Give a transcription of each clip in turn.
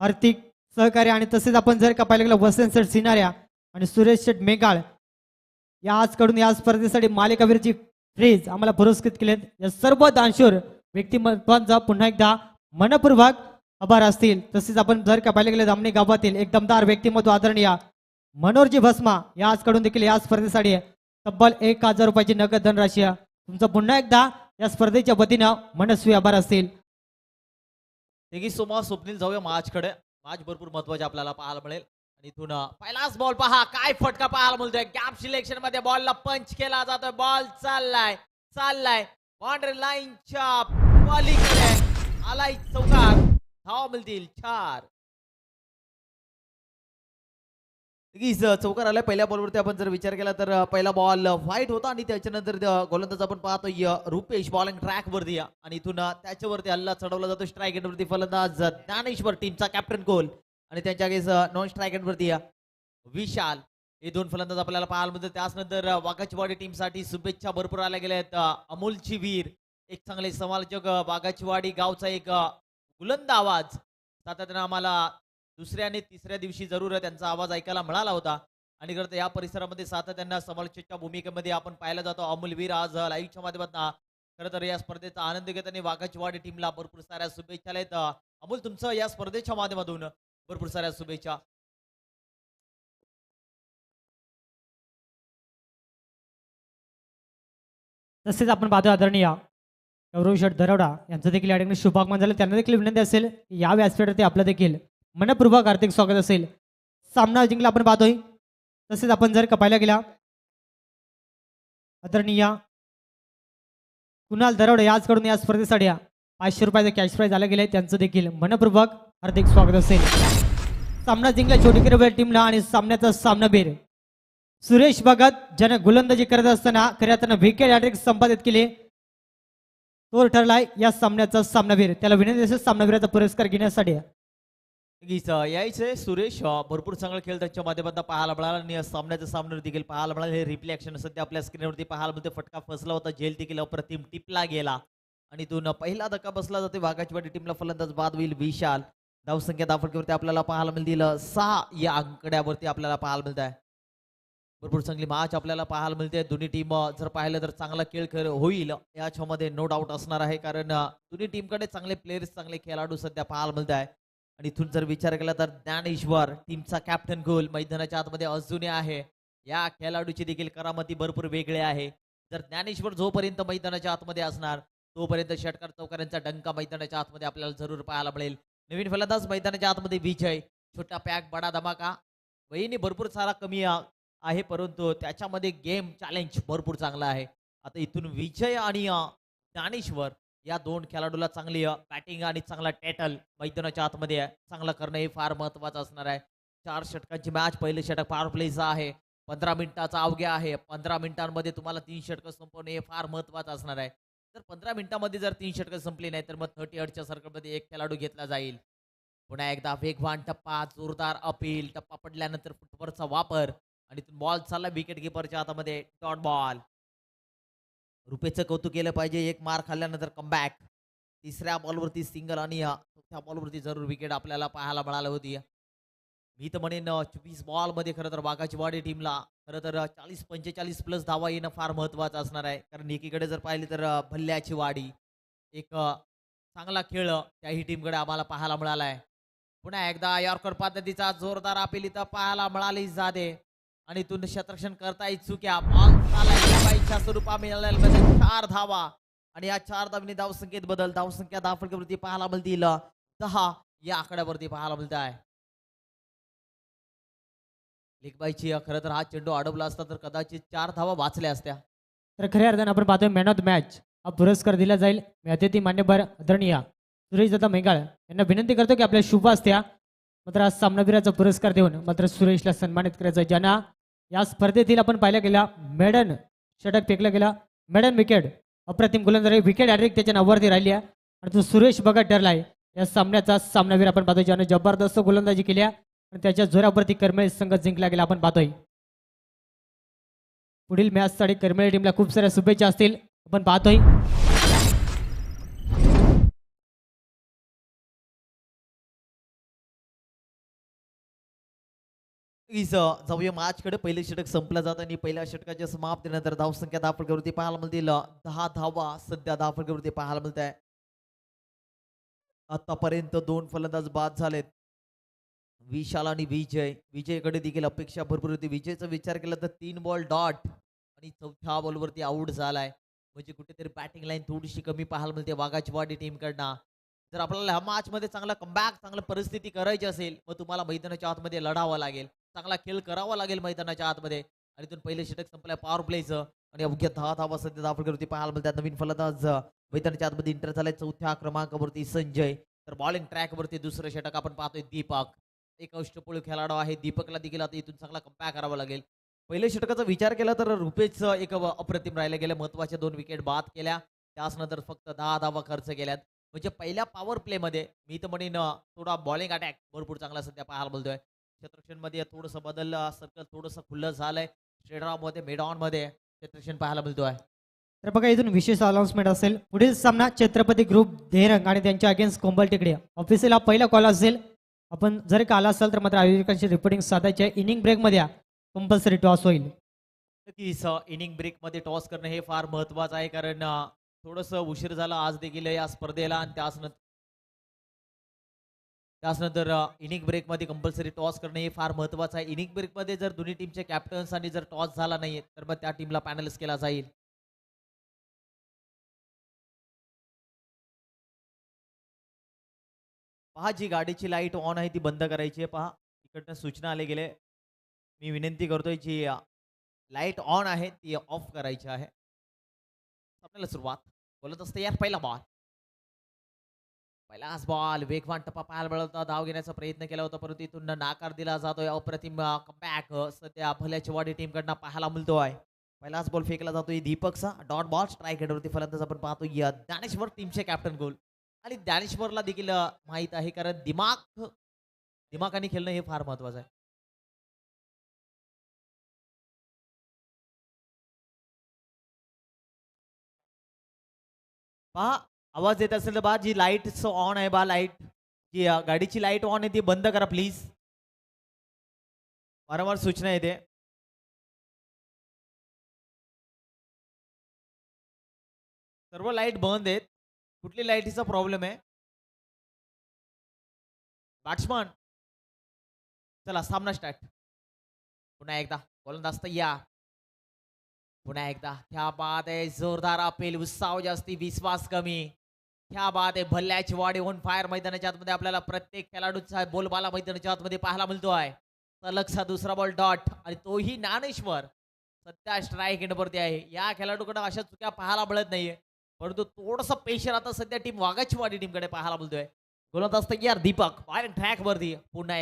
आर्थिक सहकार्य आणि तसेच आपण जर का पाहिलं गेलं वसंत शेठ सिनाऱ्या आणि सुरेश शेठ मेघाळ या आजकडून या स्पर्धेसाठी मालिकावीरची फ्रीज आम्हाला पुरस्कृत केलेत. या सर्व दानशूर व्यक्तिमत्वांचा पुन्हा एकदा मनपूर्वक आभार असतील. तसेच आपण जर का पाहिलं गेलं दामणी गावातील एक दमदार व्यक्तिमत्व आदरणीय मनोहरजी भस्मा या आजकडून देखील या स्पर्धेसाठी तब्बल 1000 रुपयाची नगद धनराशी तुमचं पुन्हा एकदा या स्पर्धेच्या वतीनं मनस्वी आभार असतील. तेगी सोमा स्वप्नील जाऊया मॅचकडे. मॅच भरपूर महत्वाची आपल्याला पाहायला मिळेल आणि इथून पहिलाच बॉल पहा काय फटका पाहायला मिळतोय. गॅप सिलेक्शन मध्ये बॉलला पंच केला जातोय. बॉल चाललाय बाउंड्री लाईनच्या पलीकडे आलाय चौकार. धावा मिळतील 4. चौकार आलाय पहिल्या बॉलवरती. आपण जर विचार केला तर पहिला बॉल व्हाईट होता आणि त्याच्यानंतर गोलंदाज आपण पाहतोय रुपेश बॉलिंग ट्रॅक वरती आणि इथून त्याच्यावरती हल्ला चढवला जातो. स्ट्राईक एंडवरती फलंदाज ज्ञानेश्वर टीमचा कॅप्टन गोल आणि त्यांच्या गेस नॉन स्ट्राईक एंडवरती विशाल. हे 2 फलंदाज आपल्याला पाहायला मिळतात. त्याचनंतर वाघाचीवाडी टीमसाठी शुभेच्छा भरपूर आल्या गेल्या आहेत. अमोलची वीर एक चांगले समालोचक वाघाचीवाडी गावचा एक बुलंद आवाज सातत्याने आम्हाला दुसऱ्या आणि तिसऱ्या दिवशी जरूर त्यांचा आवाज ऐकायला मिळाला होता आणि खरं तर या परिसरामध्ये सातत्याने समालोचकच्या भूमिकेमध्ये आपण पाहिला जातो. अमोलवीर आज लाईव्हच्या माध्यमातून खरं तर या स्पर्धेचा आनंद घेत आणि वाघाचीवाडी टीमला भरपूर साऱ्या शुभेच्छा आहेत. अमोल तुमचं या स्पर्धेच्या माध्यमातून भरपूर साऱ्या शुभेच्छा. तसेच आपण पाहतो आदरणीय गौरव शेठ दरोडा यांचं देखील या ठिकाणी शुभागमन झालं. त्यांना देखील विनंती असेल की या व्यासपीठावरती आपलं देखील मनपूर्वक आर्थिक स्वागत असेल. सामना जिंकला आपण पाहतोय. तसेच आपण जर का पाहिला गेला आदरणीय कुणाल दरोडे याचकडून या स्पर्धेसाठी 500 रुपयाचं कॅश प्राईज आलं गेले. त्यांचं देखील मनपूर्वक हार्दिक स्वागत असेल. सामना जिंकला छोटी किरवळ टीमला आणि सामन्याचा सामनावीर सुरेश भगत ज्याने गोलंदाजी करत असताना खऱ्या विकेट हॅट्रिक संपादित केली तो ठरलाय या सामन्याचा सामनावीर. त्याला विनंती असेल सामनावीराचा पुरस्कार घेण्यासाठी. यायचे सुरेश भरपूर चांगला खेळ त्यांच्या माध्यमातून पाहायला मिळाला आणि सामन्याच्या सामन्यावर देखील पाहायला मिळालं. हे रिप्ले ऍक्शन सध्या आपल्या स्क्रीनवरती पाहायला मिळते. फटका फसला होता. झेल देखील अप्रतिम टिपला गेला आणि इथून पहिला धक्का बसला जाते. वाघाचीवाडी टीमला फलंदाज बाद होईल विशाल. धावसंख्या धावफटकीवरती आपल्याला पाहायला मिळतील 6 या आकड्यावरती आपल्याला पाहायला मिळत आहे. भरपूर चांगली मॅच आपल्याला पाहायला मिळते. दोन्ही टीम जर पाहिलं तर चांगला खेळ होईल याच्यामध्ये नो डाऊट असणार आहे कारण दोन्ही टीमकडे चांगले प्लेयर्स चांगले खेळाडू सध्या पाहायला मिळत आहे. आणि इथून जर विचार केला तर ज्ञानेश्वर टीमचा कॅप्टन गोल मैदानाच्या आतमध्ये अजूनही आहे. या खेळाडूची देखील करामती भरपूर वेगळे आहे. जर ज्ञानेश्वर जोपर्यंत मैदानाच्या आतमध्ये असणार तोपर्यंत षटकार चौकारांचा डंका मैदानाच्या आतमध्ये आपल्याला जरूर पाहायला मिळेल. नवीन फलंदाज मैदानाच्या आतमध्ये विजय. छोटा पॅक बडा धमाका वहिनी भरपूर सारा कमी आहे परंतु त्याच्यामध्ये गेम चॅलेंज भरपूर चांगला आहे. आता इथून विजय आणि ज्ञानेश्वर या 2 खेळाडूला चांगली बॅटिंग आणि चांगला टॅटल मैदानाच्या आतमध्ये चांगला करणं हे फार महत्वाचं असणार आहे. 4 षटकांची मॅच. पहिले षटक पॉवर प्लेचं आहे. 15 मिनिटाचा अवघ्या आहे. 15 मिनिटांमध्ये तुम्हाला 3 षटकं संपवणे हे फार महत्वाचं असणार आहे. जर 15 मिनिटांमध्ये जर 3 षटकं संपली नाही तर मग 38च्या सर्कलमध्ये एक खेळाडू घेतला जाईल. पुन्हा एकदा वेगवान टप्पा जोरदार अपील. टप्पा पडल्यानंतर फुटबॉलचा वापर आणि बॉल चालला विकेट किपरच्या हातामध्ये. Dot ball. रुपेचं कौतुक केलं पाहिजे. एक मार खाल्ल्यानंतर कमबॅक. तिसऱ्या बॉलवरती सिंगल आणि चौथ्या बॉलवरती जरूर विकेट आपल्याला पाहायला मिळाली होती. मी तर म्हणेन 24 बॉलमध्ये खरं तर वाघाचीवाडी टीमला खरं तर 40-45 प्लस धावा येणं फार महत्वाचं असणार आहे कारण एकीकडे जर पाहिली तर भल्ल्याची वाडी एक चांगला खेळ त्याही टीमकडे आम्हाला पाहायला मिळाला आहे. पुन्हा एकदा यॉर्कर पद्धतीचा जोरदार अपील इथं पाहायला मिळाली जाते आणि इथून क्षेत्ररक्षण करता चुक्या. बॉल स्वरूपा मिळालेल्या 4 धावा आणि या 4 धावांनी धावसंख्येत बदल. धावसंख्या धावफटकीवरती पाहायला मिळतील 10 या आकड्यावरती पाहायला मिळत आहे. लेखबाईची खरं तर हा चेंडू अडवला असता तर कदाचित 4 धावा वाचल्या असत्या. तर खऱ्या अर्थानं आपण पाहतोय मॅन ऑफ द मॅच हा पुरस्कार दिला जाईल. मी अतिथी मान्यवर आदरणीय सुरेश दादा मेघाळ यांना विनंती करतो की आपल्या शुभ असत्या मात्र आज सामनावीराचा पुरस्कार देऊन मात्र सुरेशला सन्मानित करायचं. ज्यांना या स्पर्धेतील आपण पाहिला गेला मेडन षटक फेकला गेला. मेडन विकेट अप्रतिम गोलंदाजी विकेट हॅट्रिक त्याच्या नावावरती राहिली आहे आणि तो सुरेश भगत ठरलाय या सामन्याचा सामनावीर. आपण पाहतोय ज्याने जबरदस्त गोलंदाजी केली आणि त्याच्या जोरावरती करमेळ संघ जिंकला गेला. आपण पाहतोय पुढील मॅचसाठी करमेळ टीमला खूप साऱ्या शुभेच्छा असतील. आपण पाहतोय जाऊया मॅचकडे. पहिलं षटक संपलं जात आणि पहिल्या षटकाच्या समाप्तीनंतर धावसंख्या धावफलकावरती पाहायला मिळतील 10 धावा सध्या धावफलकावरती पाहायला मिळत आहे. आतापर्यंत 2 फलंदाज बाद झालेत. विशाल आणि विजय. विजयकडे देखील अपेक्षा भरपूर होती. विजयचा विचार केला तर 3 बॉल डॉट आणि चौथ्या बॉलवरती आऊट झालाय. म्हणजे कुठेतरी बॅटिंग लाईन थोडीशी कमी पाहायला मिळते वाघाचीवाडी टीमकडनं. जर आपल्याला ह्या मॅच मध्ये चांगला कमबॅक चांगली परिस्थिती करायची असेल मग तुम्हाला मैदानाच्या आतमध्ये लढावं लागेल. चांगला खेळ करावा लागेल मैदानाच्या आतमध्ये. आणि इथून पहिले षटक संपलंय पॉवर प्लेचं आणि अवघ्या 10 धावा सध्या धावफलकावरती पाहायला मिळतात. नवीन फलंदाज मैदानाच्या आतमध्ये इंटर झालाय चौथ्या क्रमांकावरती संजय. तर बॉलिंग ट्रॅकवरती दुसरं षटक आपण पाहतोय दीपक. एक अष्टपैलू खेळाडू आहे. दीपकला देखील आता इथून चांगला कमबॅक करावा लागेल. पहिल्या षटकाचा विचार केला तर रुपेशचं एक अप्रतिम राहिलं गेलं. महत्वाच्या 2 विकेट बाद केल्या. त्याच नंतर फक्त 10 धावा खर्च केल्यात. म्हणजे पहिल्या पॉवर प्ले मध्ये मी तर म्हणेन थोडा बॉलिंग अटॅक भरपूर चांगला सध्या पाहायला बोलतोय. क्षेत्ररक्षण मध्ये थोडंसं बदललं. सर्कल थोडंसं खुल्लं झालंय. स्ट्रेडॉन मध्ये मिडॉन मध्ये क्षेत्ररक्षण पाहायला मिळतोय. तर बघा इथून विशेष अनाउन्समेंट असेल. पुढील सामना छत्रपती ग्रुप धेरंग आणि त्यांच्या अगेन्स्ट कोंबल टेकडे. ऑफिशियल हा पहिला कॉल असेल. आपण जर का आला असाल तर मात्र आयोजकांची रिपोर्टिंग साधायची. इनिंग ब्रेक मध्ये कंपल्सरी टॉस होईल. नक्कीच इनिंग ब्रेक मध्ये टॉस करणं हे फार महत्वाचं आहे. कारण थोडंसं उशीर झाला आज देखील या स्पर्धेला. आणि त्याचनंतर इनिंग ब्रेक मध्ये कंपल्सरी टॉस करणं हे फार महत्वाचं आहे. इनिंग ब्रेक मध्ये जर दोन्ही टीमचे कॅप्टन्स आणि जर टॉस झाला नाहीये तर मग त्या टीमला पॅनलिस्ट केला जाईल. पहा जी गाडीची लाईट ऑन आहे ती बंद करायची आहे. पहा इकडनं सूचना आले गेले. मी विनंती करतोय जी लाईट ऑन आहे ती ऑफ करायची आहे. आपल्याला सुरुवात बोलत असते यार. पहिलाच बॉल वेगवान टप्पा पाहायला मिळत होता. धाव घेण्याचा प्रयत्न केला होता परंतु इथून नाकार दिला जातोय. अप्रतिम कमबॅक सध्या भल्याची वाडी टीमकडनं पाहायला मिळतोय. पहिलाच बॉल फेकला जातोय दीपकचा. डॉट बॉल स्ट्राईक हेडवरती फलंदाज आपण पाहतोय ज्ञानेश्वर टीमचे कॅप्टन गोल. आणि ज्ञानेश्वरला देखील माहित आहे कारण दिमाखाने खेळणं हे फार महत्वाचं आहे. पहा आवाज येत असेल तर बा जी लाईट ऑन आहे बा लाईट जी गाडीची लाईट ऑन आहे ती बंद करा प्लीज. वारंवार सूचना येते. सर्व लाईट बंद आहेत. कुठली लाईटीचा प्रॉब्लेम आहे? बॅट्समन चला सामना स्टार्ट. पुन्हा एकदा गोलंदाज तयार. पुन्हा एकदा त्या बाद आहे जोरदार अपील. उत्साह जास्ती विश्वास कमी. क्या बात आहे. भल्ल्याची वाडी ऑन फायर मैदानाच्या आतमध्ये आपल्याला प्रत्येक खेळाडूचा बोलबाला मैदानाच्या आतमध्ये पाहायला मिळतो आहे. सलगचा दुसरा बॉल डॉट आणि तोही ज्ञानेश्वर सध्या स्ट्राईक एंडवरती आहे. या खेळाडूकडे अशा चुक्या पाहायला मिळत नाहीये परंतु थोडस प्रेशर आता सध्या टीम वाघाची वाडी टीमकडे पाहायला मिळतोय. गोलंदाज तयार दीपक बाहेर ट्रॅक वरती. पुन्हा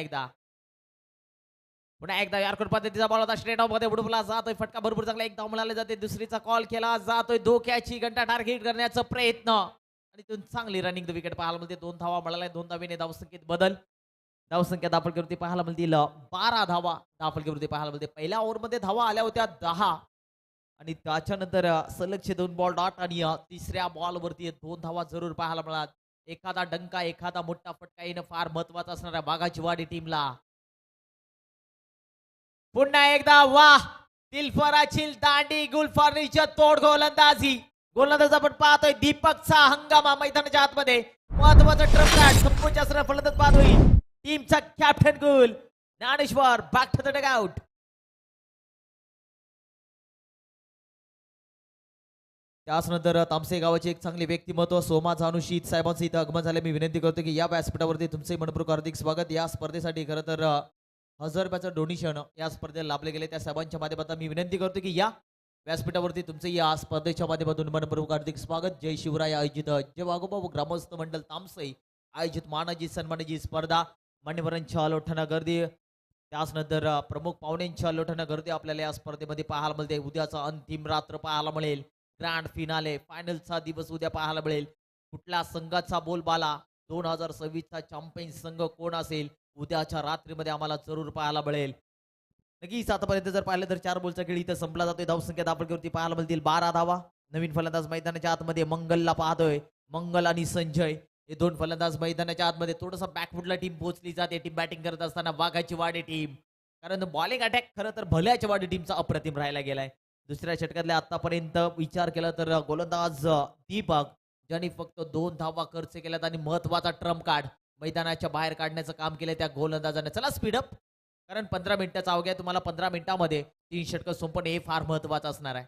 एकदा यारकोट पद्धतीचा बॉल होता. स्ट्रेट ऑफ मध्ये उडवला जातोय. फटका भरपूर चांगला एक धाव मिळाले जाते. दुसरीचा कॉल केला जातोय. धोक्याची घंटा टार्गेट करण्याचा प्रयत्न आणि तिथून चांगली रनिंग द विकेट पाहायला मिळते. 2 धावा मिळाल्या. 2 धावेने धावसंख्येत बदल. धावसंख्या दाफलकीवरती पाहायला मिळतील 12 धावा दाफलकीवरती पाहायला मिळते. पहिल्या ओव्हरमध्ये धावा आल्या होत्या 10 आणि त्याच्यानंतर सलगचे 2 बॉल डॉट आणि तिसऱ्या बॉलवरती 2 धावा जरूर पाहायला मिळाला. एखादा डंका एखादा मोठा फटका येणं फार महत्वाचं असणाऱ्या बागाची वाडी टीमला. पुन्हा एकदा वाह दिलफराची दांडी गुलफारीच्या तोड गोलंदाजी. गोलंदाज आपण पाहतोय दीपकचा हंगामा मैदानाच्या आतमध्ये महत्वाचा ट्रम्प संपूच्या सर फलंदाज पाहतोय टीमचा कॅप्टन गुल Dnyaneshwar back to the dugout. त्याचनंतर तामसे गावाचे एक चांगले व्यक्तिमत्व सोमा जानुशीत साहेबांचं इथं आगमन झाले. मी विनंती करतो की या व्यासपीठावरती तुमचे मनपूर्वक हार्दिक स्वागत. या स्पर्धेसाठी खरं तर 1000 रुपयाचं डोनेशन या स्पर्धेला लाभले गेले. त्या साहेबांच्या माध्यमातून मी विनंती करतो की या व्यासपीठावरती तुमचे या स्पर्धेच्या माध्यमातून मनपूर्वक हार्दिक स्वागत. जय शिवराय आयोजित जय वाघोबा व ग्रामस्थ मंडळ तामसई आयोजित मानाची सन्मानाची स्पर्धा. मान्यवरांच्या लोठांना गर्दी. त्याचनंतर प्रमुख पाहुण्यांच्या लोठांना गर्दी आपल्याला या स्पर्धेमध्ये पाहायला मिळते. उद्याचा अंतिम रात्र पाहायला मिळेल. ग्रँड फिनाले फायनलचा दिवस उद्या पाहायला मिळेल. कुठल्या संघाचा बोलबाला 2026चा चॅम्पियन संघ कोण असेल उद्याच्या रात्रीमध्ये आम्हाला जरूर पाहायला मिळेल. नक्कीच आतापर्यंत जर पाहिलं तर 4 बॉलचा खेळ इथं संपला जातोय. धावसंख्या दाफलकीवरती पाहायला मिळतील 12 धावा. नवीन फलंदाज मैदानाच्या आतमध्ये मंगलला पाहतोय. मंगल आणि संजय हे 2 फलंदाज मैदानाच्या आतमध्ये. थोडंसं बॅकफुटला टीम पोहोचली जाते. टीम बॅटिंग करत असताना वाघाची वाडी टीम कारण बॉलिंग अटॅक खरं तर भल्याच्यावाडी टीमचा अप्रतिम राहायला गेलाय. दुसऱ्या षटकातल्या आतापर्यंत विचार केला तर गोलंदाज दीपक ज्यांनी फक्त 2 धावा खर्च केल्यात आणि महत्वाचा ट्रम्प कार्ड मैदानाच्या बाहेर काढण्याचं काम केलं त्या गोलंदाजाने. चला स्पीडअप, कारण 15 मिनिटाचा अवघ्या तुम्हाला 15 मिनिटामध्ये 3 षटकं संपवणे हे फार महत्वाचं असणार आहे.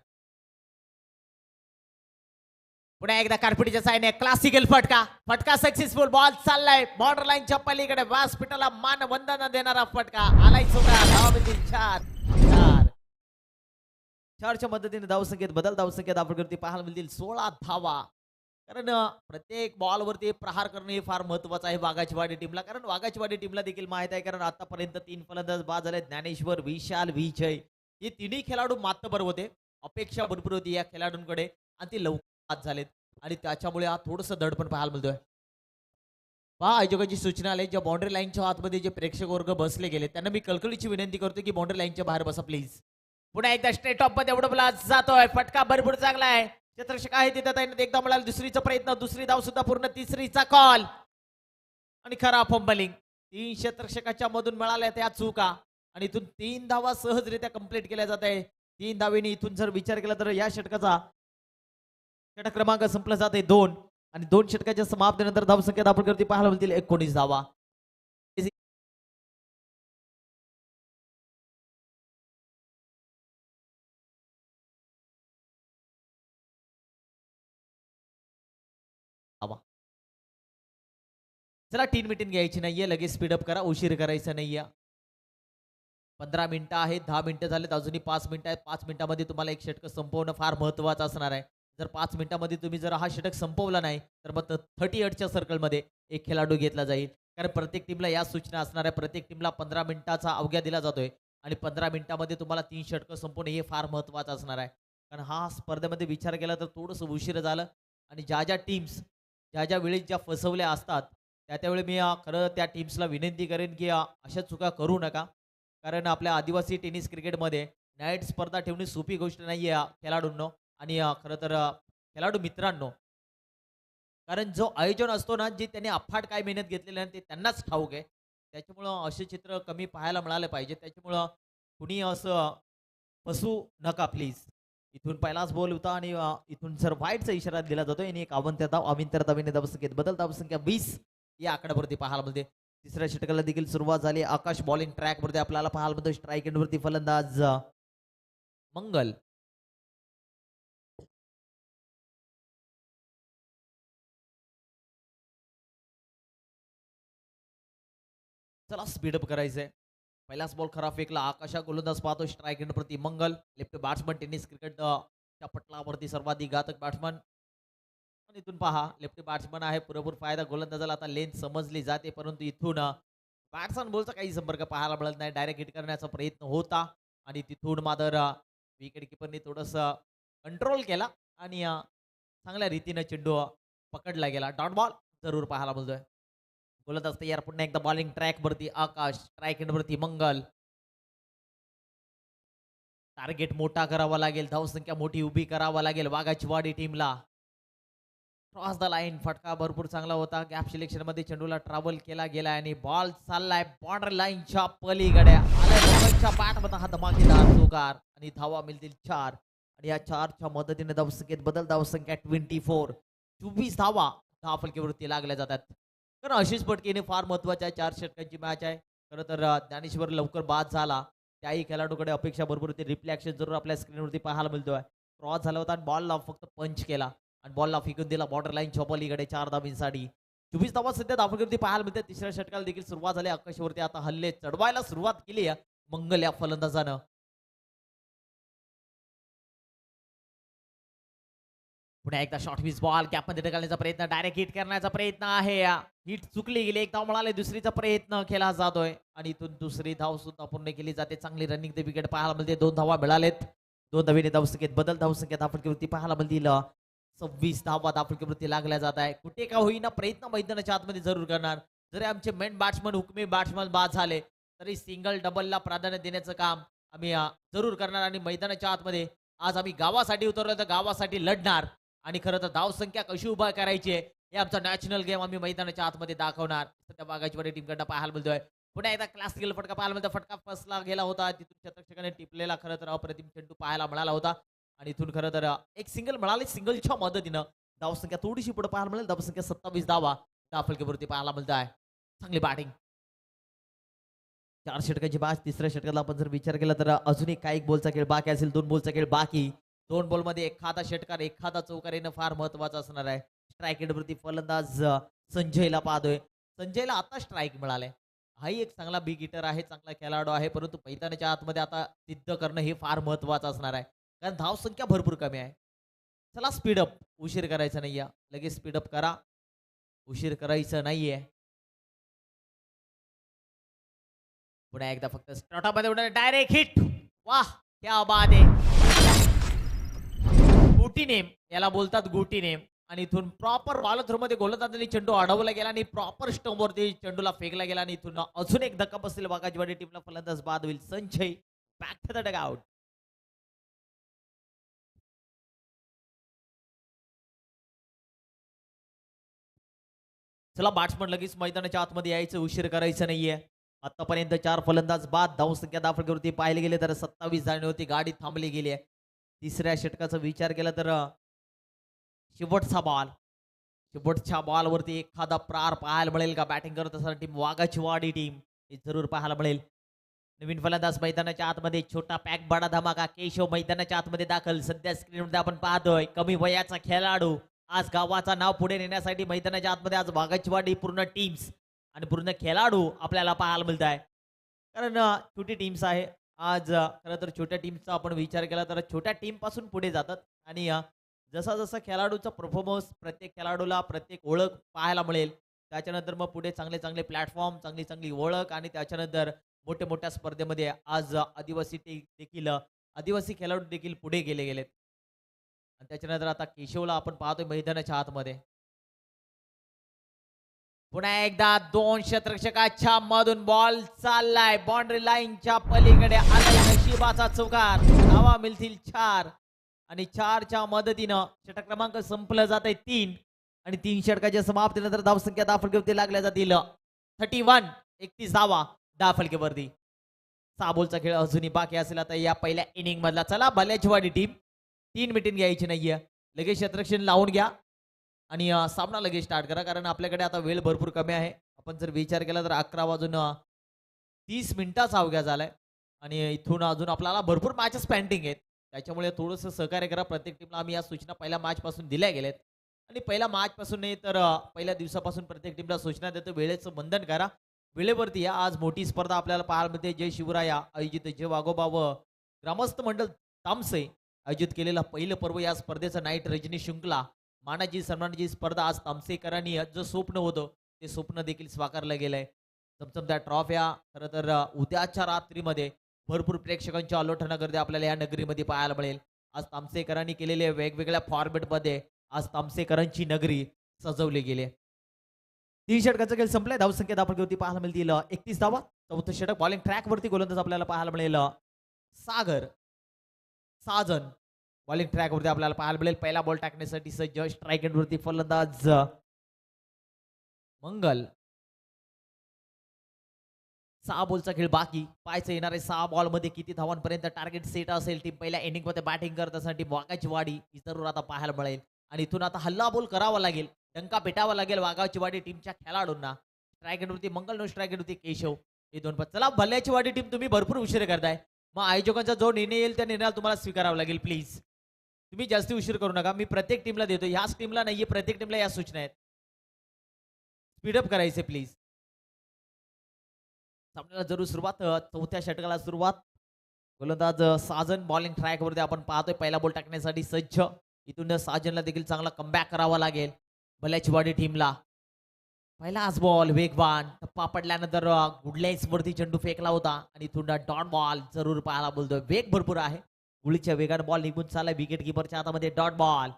पुन्हा एकदा कार्पेटीच्या साईने क्लासिकल फटका, फटका सक्सेसफुल, बॉल चाललाय बॉर्डर लाईनच्या पलीकडे, व्यासपीठाला मान वंदना देणारा फटका आलाय चुका. धावामध्ये 4 4च्या मदतीने धावसंख्येत बदल, धावसंख्येत आपण करते पाहायला मिळतील 16 धावा. कारण प्रत्येक बॉलवरती प्रहार करणे हे फार महत्वाचं आहे वाघाचीवाडी टीमला, कारण वाघाचीवाडी टीमला देखील माहित आहे, कारण आतापर्यंत 3 फलंदाज बाद झाले, ज्ञानेश्वर, विशाल, विजय हे तिन्ही खेळाडू मातबर होते. अपेक्षा भरपूर होती या खेळाडूंकडे आणि ती लवकर बाद झालेत आणि त्याच्यामुळे हा थोडंसं दडपण पाहायला मिळतोय. पहा आयोजकाची सूचना आली, ज्या बाउंड्री लाईनच्या आतमध्ये जे प्रेक्षक वर्ग बसले गेले त्यांना मी कळकळीची विनंती करतो की बाउंड्री लाईनच्या बाहेर बसा प्लीज. पुन्हा एकदा स्ट्रेट ऑफ मध्ये एवढं बोला जातोय, फटका भरपूर चांगला आहे. क्षेत्ररक्षक आहे तिथं त्याने एकदा मिळाला, दुसरीचा प्रयत्न, दुसरी धाव सुद्धा पूर्ण, तिसरीचा कॉल आणि खरा फंबलिंग. 3 क्षेत्ररक्षकाच्या मधून मिळाल्या त्या चुका आणि इथून 3 धावा सहजरित्या कंप्लीट केल्या जात आहे. 3 धावेने इथून जर विचार केला तर या षटकाचा षटक क्रमांक संपला जाते 2 आणि 2 षटकाच्या समाप्तीनंतर धावसंख्येत आपण करते पाहायला मिळतील 19 धावा. चला 3 मिनिटं घ्यायची नाहीये, लगेच स्पीडअप करा, उशीर करायचा नाहीये. 15 मिनिटं आहेत, 10 मिनिटं झालेत, अजूनही 5 मिनिटं आहेत. 5 मिनिटांमध्ये तुम्हाला एक षटक संपवणं फार महत्वाचं असणार आहे. जर 5 मिनिटांमध्ये तुम्ही जर हा षटक संपवला नाही तर मग 38च्या सर्कलमध्ये एक खेळाडू घेतला जाईल, कारण प्रत्येक टीमला या सूचना असणार आहे. प्रत्येक टीमला 15 मिनिटाचा अवघ्या दिला जातोय आणि 15 मिनिटांमध्ये तुम्हाला 3 षटकं संपवणे हे फार महत्वाचं असणार आहे. कारण हा स्पर्धेमध्ये विचार केला तर थोडंसं उशीर झालं आणि ज्या टीम्स ज्या वेळेस ज्या फसवल्या असतात त्यावेळी मी खरं त्या टीम्सला विनंती करेन की अशा चुका करू नका, कारण आपल्या आदिवासी टेनिस क्रिकेटमध्ये नाईट स्पर्धा ठेवणे सोपी गोष्ट नाही आहे खेळाडूंनो आणि खरं तर खेळाडू मित्रांनो, कारण जो आयोजन असतो ना, जे त्यांनी अफाट काय मेहनत घेतलेली आहे ते त्यांनाच ठाऊक आहे. त्याच्यामुळं असे चित्र कमी पाहायला मिळाले पाहिजे. त्याच्यामुळं कुणी असं फसू नका प्लीज. इथून पहिलाच बॉल होता आणि इथून जर वाईटचा इशारा दिला जातोय आणि एक अविंतर धावेने धावसंख्येत बदल, धावसंख्या 20 या आकड्यावरती पाहायला मिळते. तिसऱ्या षटकाला देखील सुरुवात झाली. आकाश बॉलिंग ट्रॅक वरती आपल्याला पाहायला मिळतो. स्ट्राईक एंड वरती फलंदाज मंगल. चला स्पीडअप करायचंय. पहिलाच बॉल खरा फेकला. आकाशा गोलंदाज पाहतो. स्ट्राईक एंड प्रति मंगल, लेफ्ट बॅट्समन टेनिस क्रिकेट च्या पटलावरती सर्वाधिक घातक बॅट्समन. आणि इथून पहा लेफ्टी बॅट्समन आहे, पुरेपूर फायदा गोलंदाजाला आता लेंथ समजली जाते, परंतु इथून बॅट्समन बॉलचा काही संपर्क पाहायला मिळत नाही. डायरेक्ट हिट करण्याचा प्रयत्न होता आणि तिथून मात्र विकेट किपरने थोडस कंट्रोल केला आणि चांगल्या रीतीने चेंडू पकडला गेला. डॉट बॉल जरूर पाहायला मिळतोय. गोलंदाज तयार. पुन्हा एकदा बॉलिंग ट्रॅक वरती आकाश, स्ट्राईक एंड वरती मंगल. टार्गेट मोठा करावा लागेल, धावसंख्या मोठी उभी करावा लागेल वाघाचीवाडी टीमला. क्रॉस द लाईन, फटका भरपूर चांगला होता. गॅप सिलेक्शन मध्ये चेंडूला ट्रॅव्हल केला गेला आणि बॉल चाललाय बॉर्डर लाईनच्या पलीकडे. आलाय बॅट मध्ये हा धमाकेदार चौकार आणि धावा मिळतील 4 आणि या 4च्या मदतीने धावसंख्येत बदल, धावसंख्या 24 धावा दहा फलकीवरती लागल्या जातात. कारण आशिष पटकेने फार महत्वाच्या 4 षटकांची मॅच आहे. खरं तर ज्ञानेश्वर लवकर बाद झाला, त्याही खेळाडूकडे अपेक्षा भरपूर होती. रिप्ले ऍक्शन जरूर आपल्या स्क्रीनवरती पाहायला मिळतोय. क्रॉस झाला होता आणि बॉलला फक्त पंच केला आणि बॉलला फेकून दिला बॉर्डर लाईनच्या पलीकडे 4 धावांसाठी. 24 धावा सध्या धावफलकीवरती पाहायला मिळते. तिसऱ्या षटकाला देखील सुरुवात झाली. आकाशावरती आता हल्ले चढवायला सुरुवात केली आहे मंगल या फलंदाजानं. पुन्हा एकदा शॉर्ट मिस बॉल कॅपमध्ये ढकलण्याचा प्रयत्न, डायरेक्ट हिट करण्याचा प्रयत्न आहे. हिट चुकली गेली. एक धाव मिळाली, दुसरीचा प्रयत्न केला जातोय आणि इथून दुसरी धाव सुद्धा पूर्ण केली जाते. चांगली रनिंग ते विकेट पाहायला मिळते. 2 धावा मिळालेत. 2 धावेने धावसंख्येत बदल, धावसंख्या धावफलकीवरती पाहायला मिळतील 26 धावा धावफलकीवरती लागल्या जात आहे. कुठे का होईना प्रयत्न मैदानाच्या आतमध्ये जरूर करणार. जरी आमचे मेन बॅट्समन हुकमी बॅट्समन बाद झाले तरी सिंगल डबलला प्राधान्य देण्याचं काम आम्ही जरूर करणार आणि मैदानाच्या आतमध्ये आज आम्ही गावासाठी उतरलो तर गावासाठी लढणार आणि खरं तर धावसंख्या कशी उभा करायची आहे हे आमचा नॅशनल गेम आम्ही मैदानाच्या आतमध्ये दाखवणार. सध्या बागाचीवाडी टीमकडनं पाहायला मिळतोय. पुन्हा एकदा क्लासिकल फटका पाहायला मिळतो. फटका फसला गेला होता. तिथून शतक्षकाने टिपलेला खरं तर अप्रतिम चेंडू पाहायला मिळाला होता. आणि इथून खरं तर एक सिंगल मिळाली. सिंगलच्या मदतीनं धावसंख्या थोडीशी पुढे पाहायला मिळेल. धावसंख्या 27 धावा फलकेवरती पाहायला मिळत आहे. चांगली बॅटिंग. 4 षटकांची बाद. तिसऱ्या षटकाला आपण जर विचार केला तर अजून एक काही बॉलचा खेळ बाकी असेल. 2 बॉलचा खेळ बाकी. 2 बॉलमध्ये एखादा षटकार एखादा चौकार येणं फार महत्वाचं असणार आहे. स्ट्राईक रेटवरती फलंदाज संजयला पाहतोय. संजयला आता स्ट्राईक मिळाले. हाही एक चांगला बिग हिटर आहे, चांगला खेळाडू आहे, परंतु मैदानाच्या आतमध्ये आता सिद्ध करणं हे फार महत्वाचं असणार आहे. कारण धावसंख्या भरपूर कमी आहे. चला स्पीडअप. उशीर करायचा नाहीये. लगेच स्पीडअप करा. उशीर करायचं नाहीये. पुन्हा एकदा फक्त स्टार्टअपमध्ये उडणार डायरेक्ट हिट. वाह क्या बात आहे. गुटी नेम याला बोलतात गुटी नेम. आणि इथून प्रॉपर बॉल मध्ये गोलंदाजाने चेंडू अडवला गेला आणि प्रॉपर स्टंपवरती चेंडूला फेकला गेला आणि इथून अजून एक धक्का बसलेला बागाजीवाडी टीमला. फलंदाज बाद होईल Sanjay. Back to the dugout. चला बॅट्समन लगेच मैदानाच्या आतमध्ये यायचं. उशीर करायचं नाहीये. आतापर्यंत 4 फलंदाज बाद. धावसंख्या दाफळकेवरती पाहिले गेले तर 27 जाणे होती. गाडी थांबली गेली आहे. तिसऱ्या षटकाचा विचार केला तर शेवटचा बॉल. शेवटच्या बॉलवरती एखादा प्रार पाहायला मिळेल का? बॅटिंग करत असताना टीम वाघाचीवाडी टीम हे जरूर पाहायला मिळेल. नवीन फलंदाज मैदानाच्या आतमध्ये. छोटा पॅक बडा धमाका. केशव मैदानाच्या आतमध्ये दाखल. सध्या स्क्रीनमध्ये आपण पाहतोय कमी वयाचा खेळाडू आज गावाचं नाव पुढे नेण्यासाठी मैदानाच्या आतमध्ये आज वाघाचीवाडी पूर्ण टीम्स आणि पूर्ण खेळाडू आपल्याला पाहायला मिळत आहे. कारण छोटी टीम्स आहे आज. खरं तर छोट्या टीमचा आपण विचार केला तर छोट्या टीम पासून पुढे जातात आणि जसा जसा खेळाडूचा परफॉर्मन्स प्रत्येक खेळाडूला प्रत्येक ओळख पाहायला मिळेल. त्याच्यानंतर मग पुढे चांगले चांगले प्लॅटफॉर्म, चांगली चांगली ओळख आणि त्याच्यानंतर मोठ्या मोठ्या स्पर्धेमध्ये आज आदिवासी खेळाडू देखील पुढे गेलेत. आणि त्याच्यानंतर आता केशवला आपण पाहतोय मैदानाच्या आतमध्ये. पुन्हा एकदा 2 क्षेत्ररक्षकाच्या मधून बॉल चाललाय. बाउंड्री लाईनच्या पलीकडे आलाय. नशिबाचा चौकार. धावा मिळतील 4 आणि 4च्या मदतीनं षटक क्रमांक संपलं जात आहे 3 आणि 3 षटकाच्या समाप्तीनंतर धावसंख्या दाफळकेवरती लागल्या जातील 31 धावा दाफळकेवरती. 6 बॉलचा खेळ अजूनही बाकी असेल आता या पहिल्या इनिंग मधला. चला भल्याचीवाडी टीम 3 मिनिटं घ्यायची नाहीये. लगेच क्षेत्ररक्षण लावून घ्या आणि सामना लगेच स्टार्ट करा. कारण आपल्याकडे आता वेळ भरपूर कमी आहे. आपण जर विचार केला तर 11 वाजून 30 मिनिटाचा अवघ्या झालाय आणि इथून अजून आपल्याला भरपूर मॅचेस पेंडिंग आहेत. त्याच्यामुळे थोडंसं सहकार्य करा. प्रत्येक टीमला आम्ही या सूचना पहिल्या मॅच पासून दिल्या गेल्यात आणि पहिल्या मॅच पासून नाही तर पहिल्या दिवसापासून प्रत्येक टीमला सूचना देतो. वेळेचं बंधन करा. वेळेवरती या. आज मोठी स्पर्धा आपल्याला पाहायला मिळते. जय शिवराया आयोजित जय वाघोबा व ग्रामस्थ मंडळ तामसे आयोजित केलेला पहिलं पर्व या स्पर्धेचं नाईट रजनी शृंखला मानाची सन्मानाची स्पर्धा आज तामसेकरांनी जो स्वप्न होतं ते स्वप्न देखील साकारलं गेलंय. चमचमत्या ट्रॉफ्या खरं तर उद्याच्या रात्रीमध्ये भरपूर प्रेक्षकांच्या अलोठना गर्दी आपल्याला या नगरीमध्ये पाहायला मिळेल. आज तामसेकरांनी केलेल्या वेगवेगळ्या फॉर्मॅटमध्ये आज तामसेकरांची नगरी सजवली गेली. 3 षटकाचा खेळ संपलाय. धावसंख्या दाफळकेवरती पाहायला मिळतील 31 धावा. 4थं षटक. बॉलिंग ट्रॅकवरती गोलंदाज आपल्याला पाहायला मिळेल साजन. बॉलिंग ट्रॅकवरती आपल्याला पाहायला मिळेल. पहिला बॉल टाकण्यासाठी सज्ज. स्ट्राईक एंडवरती फलंदाज मंगल. 6 बॉलचा खेळ बाकी. पाहायचं येणार आहे 6 बॉलमध्ये किती धावांपर्यंत टार्गेट सेट असेल. टीम पहिल्या इनिंगमध्ये बॅटिंग करत असताना टीम वाघाचीवाडी ही जरूर आता पाहायला मिळेल आणि इथून आता हल्ला बोल करावा लागेल. डंका पेटावा लागेल वाघाचीवाडी टीमच्या खेळाडूंना. स्ट्राईक एंडवरती मंगल, नो स्ट्राईक एंडवरती केशव. हे 2 पद. चला भल्याचीवाडी टीम तुम्ही भरपूर उशीर करताय. मग आयोजकांचा जो निर्णय येईल त्या निर्णयाला तुम्हाला स्वीकारावा लागेल. प्लीज तुम्ही जास्ती उशीर करू नका. मी प्रत्येक टीमला देतो. ह्याच टीमला नाहीये, प्रत्येक टीमला या सूचना आहेत. स्पीडअप करायचे प्लीज. सामन्याला जरूर सुरुवात. 4थ्या षटकाला सुरुवात. गोलंदाज साजन बॉलिंग ट्रॅकवरती आपण पाहतोय. पहिला बॉल टाकण्यासाठी सज्ज. इथून साजनला देखील चांगला कमबॅक करावा लागेल भल्याचीवाडी टीमला. पहिलाच बॉल वेगवान. टप्पा पडल्यानंतर गुडलाईन्स वरती चेंडू फेकला होता आणि इथून डॉट बॉल जरूर पाहायला बोलतोय. वेग भरपूर आहे. गुळीच्या वेगाने बॉल निघून चाललाय विकेट किपरच्या हातामध्ये. Dot ball.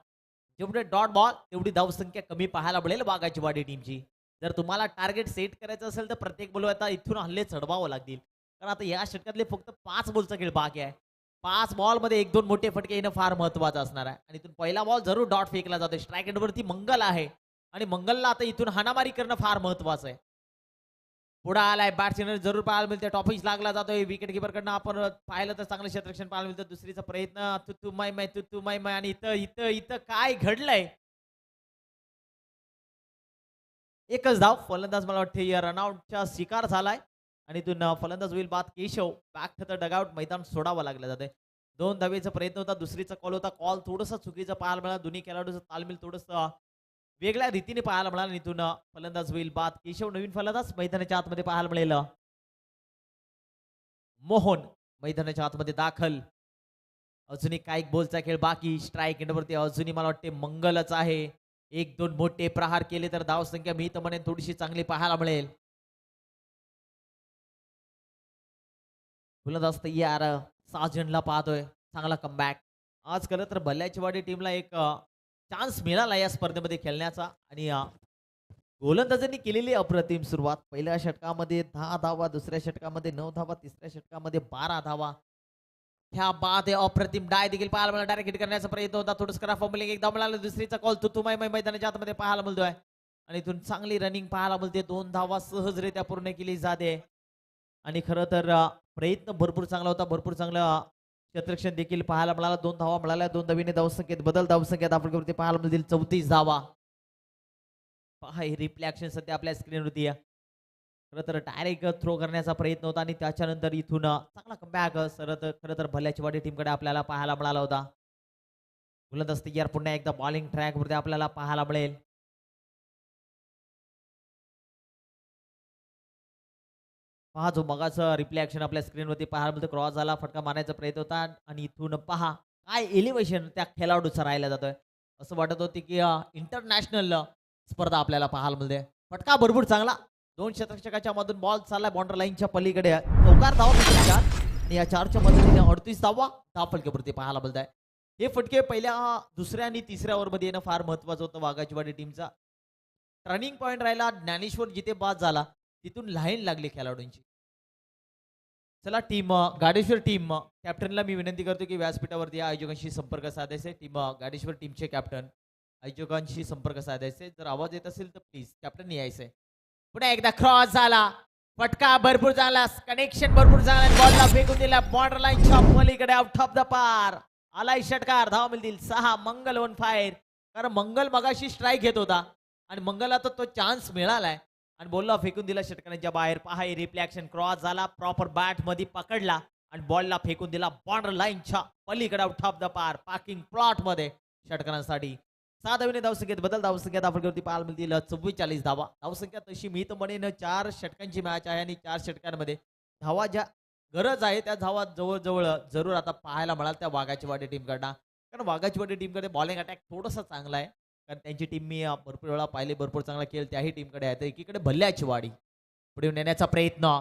जेवढे डॉट बॉल तेवढी धावसंख्या कमी पाहायला मिळेल वाघाचीवाडी टीमची. जर तुम्हाला टार्गेट सेट करायचं असेल तर प्रत्येक बॉल आता इथून हल्ले चढवावं लागतील. कारण आता या षटकातले फक्त 5 बॉलचा खेळ बाकी आहे. 5 बॉलमध्ये 1-2 मोठे फटके येणं फार महत्वाचं असणार आहे. आणि इथून पहिला बॉल जरूर डॉट फेकला जातोय. स्ट्राईक एंडवरती मंगल आहे आणि मंगलला आता इथून हाणामारी करणं फार महत्वाचं आहे. पुढे आलाय बॅट्समॅन जरूर पाहायला मिळते टॉपिक लागला जातोय विकेट किपर कडनं आपण पाहिलं तर चांगलं क्षेत्ररक्षण पाहायला मिळतं दुसरीचा प्रयत्न तू माय माय आणि इथं इथं इथं काय घडलंय एकच धाव फलंदाज मला वाटते या रनआउटच्या शिकार झालाय आणि इथून फलंदाज होईल बाद Keshav back to the dugout मैदान सोडावं लागलं जाते 2 धावेचा प्रयत्न होता दुसरीचा कॉल होता कॉल थोडासा चुकीचा पाहायला मिळाला दोन्ही खेळाडूचा तालमील थोडस वेगळ्या रीतीने पाहायला मिळाला आणि इथून फलंदाज होईल बाद केशव नवीन फलंदाज मैदानाच्या आतमध्ये पाहायला मिळेल मोहन मैदानाच्या आतमध्ये दाखल अजूनही काही बॉलचा खेळ बाकी स्ट्राईक एंडवरती अजूनही मला वाटते मंगलच आहे 1-2 मोठे प्रहार केले तर धाव संख्या मी तर म्हणेन थोडीशी चांगली पाहायला मिळेल फलंदाज तयार साजनला पाहतोय चांगला कमबॅक आज खरं तर भल्याचीवाडी टीमला एक चान्स मिळाला या स्पर्धेमध्ये खेळण्याचा आणि गोलंदाजांनी केलेली अप्रतिम सुरुवात पहिल्या षटकामध्ये 10 धावा दुसऱ्या षटकामध्ये 9 धावा तिसऱ्या षटकामध्ये 12 धावा ह्या बाद अप्रतिम डाय देखील पाहायला मला डायरेक्ट हिट करण्याचा प्रयत्न होता थोडंसं करा फॉर्मुलिंग एकदा मिळाला दुसरीचा कॉल तू माय मैदानाच्या आतमध्ये पाहायला मिळतोय आणि इथून चांगली रनिंग पाहायला मिळते 2 धावा सहजरित्या पूर्ण केली जाते आणि खरं तर प्रयत्न भरपूर चांगला होता भरपूर चांगलं क्षेत्ररक्षण देखील पाहायला मिळाला 2 धावा मिळाल्या 2 धावीने धावसंख्येत बदल धावसंख्येत आपण पाहायला मिळतील 34 धावा पहा ही रिप्ले ऍक्शन सध्या आपल्या स्क्रीनवरती आहे खरं तर डायरेक्ट थ्रो करण्याचा प्रयत्न होता आणि त्याच्यानंतर इथून चांगला कमबॅक खरं तर भल्याची वाडी टीमकडे आपल्याला पाहायला मिळाला होता गोलंदाज तयार पुन्हा एकदा बॉलिंग ट्रॅक वरती आपल्याला पाहायला मिळेल पहा जो मगाचा रिप्ले ऍक्शन आपल्या स्क्रीनवरती पाहायला मिळतो क्रॉस झाला फटका मारण्याचा प्रयत्न होता आणि इथून पहा काय एलिव्हेशन त्या खेळाडूचा राहिला जातोय असं वाटत होते की इंटरनॅशनल स्पर्धा आपल्याला पाहायला मिळते फटका भरपूर चांगला 2 क्षेत्ररक्षकाच्या मधून बॉल चाललाय बाउंड्री लाईनच्या पलीकडे चौकार धावा भेटल्या आणि या 4च्या मदतीने 38 धावा फलकावरती पाहायला मिळत आहे हे फटके पहिल्या दुसऱ्या आणि तिसऱ्या ओव्हरमध्ये येणं फार महत्वाचं होतं वाघाचीवाडी टीमचा टर्निंग पॉईंट राहिला ज्ञानेश्वर जिथे बाद झाला तिथून लाईन लागली खेळाडूंची चला टीम गाडेश्वर टीम कॅप्टनला मी विनंती करतो की व्यासपीठावरती आयोजकांशी संपर्क साधायचे टीम गाडेश्वर टीमचे कॅप्टन आयोजकांशी संपर्क साधायचे जर आवाज येत असेल तर प्लीज कॅप्टन यायचंय पुन्हा एकदा क्रॉस झाला फटका भरपूर झाला कनेक्शन भरपूर झाला बॉलला फेकून दिला बॉर्डर लाईनच्या पलीकडे आउट ऑफ द पार आलाय षटकार धाव मिळतील 6 मंगल 1 फायर कारण मंगल मगाशी स्ट्राईक घेत होता आणि मंगलला तर तो चान्स मिळालाय आणि बॉलला फेकून दिला षटकारांच्या बाहेर पहा रिप्ले ऍक्शन क्रॉस झाला प्रॉपर बॅट मध्ये पकडला आणि बॉलला फेकून दिला बॉर्डर लाईनच्या पलीकडे आउट ऑफ द पार पार्किंग प्लॉट मध्ये षटकारांसाठी 6 धावेने धावसंख्येत बदल धावसंख्येत आपण पाहायला मिळतील 44 धावा धावसंख्या तशी मी तर म्हणेन 4 षटकांची मॅच आहे आणि 4 षटकांमध्ये धावा ज्या गरज आहे त्या धावा जवळजवळ जरूर आता पाहायला मिळाल त्या वाघाचीवाडी टीमकडनं कारण वाघाचीवाडी टीमकडे बॉलिंग अटॅक थोडासा चांगला आहे कारण त्यांची टीम मी भरपूर वेळा पाहिले भरपूर चांगला खेळ त्याही टीमकडे आहे तर एकीकडे भल्याचीवाडी पुढे नेण्याचा प्रयत्न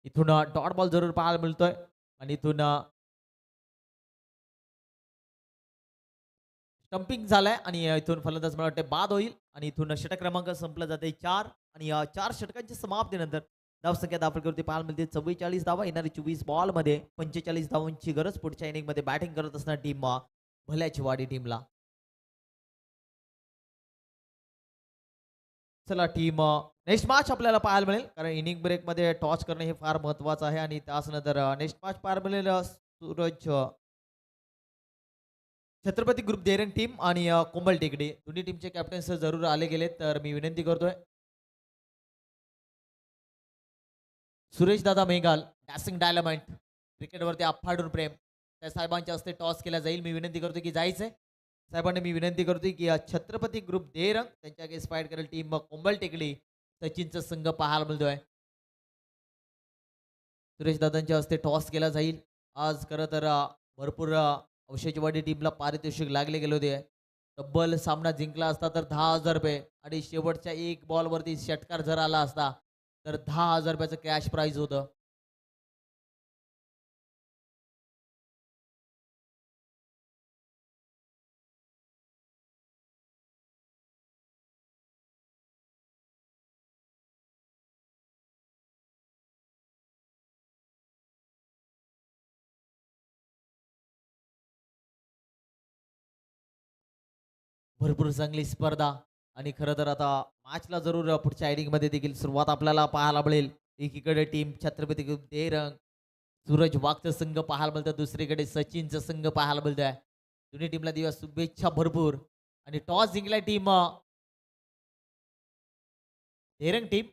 इथून डॉट बॉल जरूर पाहायला मिळतोय आणि इथून स्टंपिंग झालाय आणि इथून फलंदाज मला वाटते बाद होईल आणि इथून षटक क्रमांक संपला जाते 4 आणि 4 षटकांच्या समाप्तीनंतर धावसंख्या दाखल पाहायला मिळते 44 धावा येणारी 24 बॉल मध्ये 45 धावांची गरज पुढच्या इनिंग मध्ये बॅटिंग करत असणार टीम भल्याचीवाडी टीमला चला टीम नेक्स्ट मॅच आपल्याला पाहायला मिळेल कारण इनिंग ब्रेक मध्ये टॉस करणे हे फार महत्वाचं आहे आणि त्यानंतर नेक्स्ट मॅच पाहायला मिळेल सूरज छत्रपती ग्रुप देरंग टीम आणि कोंबल टेकडी दोन्ही टीमचे कॅप्टन्स जरूर आले गेले तर मी विनंती करतोय सुरेश दादा मेघाल डॅसिंग डायनामाइट क्रिकेटवरती अफाडून प्रेम त्या साहेबांच्या हस्ते टॉस केला जाईल मी विनंती करतो की जायचंय साहेबांनी मी विनंती करतोय की छत्रपती ग्रुप देरंग त्यांच्या अगेन्स्ट फाईट करेल टीम कोंबल टेकडी सचिनचा संघ पाहायला मिळतोय सुरेश दादांच्या हस्ते टॉस केला जाईल आज खरं तर भरपूर औषधीवाडी टीमला पारितोषिक लागले गेले होते तब्बल सामना जिंकला असता तर 10,000 रुपये आणि शेवटच्या एक बॉल वरती षटकार जर आला असता तर 10,000 रुपयाचं कॅश प्राइज होतं भरपूर चांगली स्पर्धा आणि खरं तर आता मॅचला जरूर पुढच्या इनिंगमध्ये देखील सुरुवात आपल्याला पाहायला मिळेल. एकीकडे टीम छत्रपती देरंग सूरज वाघचा संघ पाहायला मिळतं, दुसरीकडे सचिनचा संघ पाहायला मिळतोय. दोन्ही टीमला देऊया शुभेच्छा भरपूर. आणि टॉस जिंकलाय टीम देरंग टीम.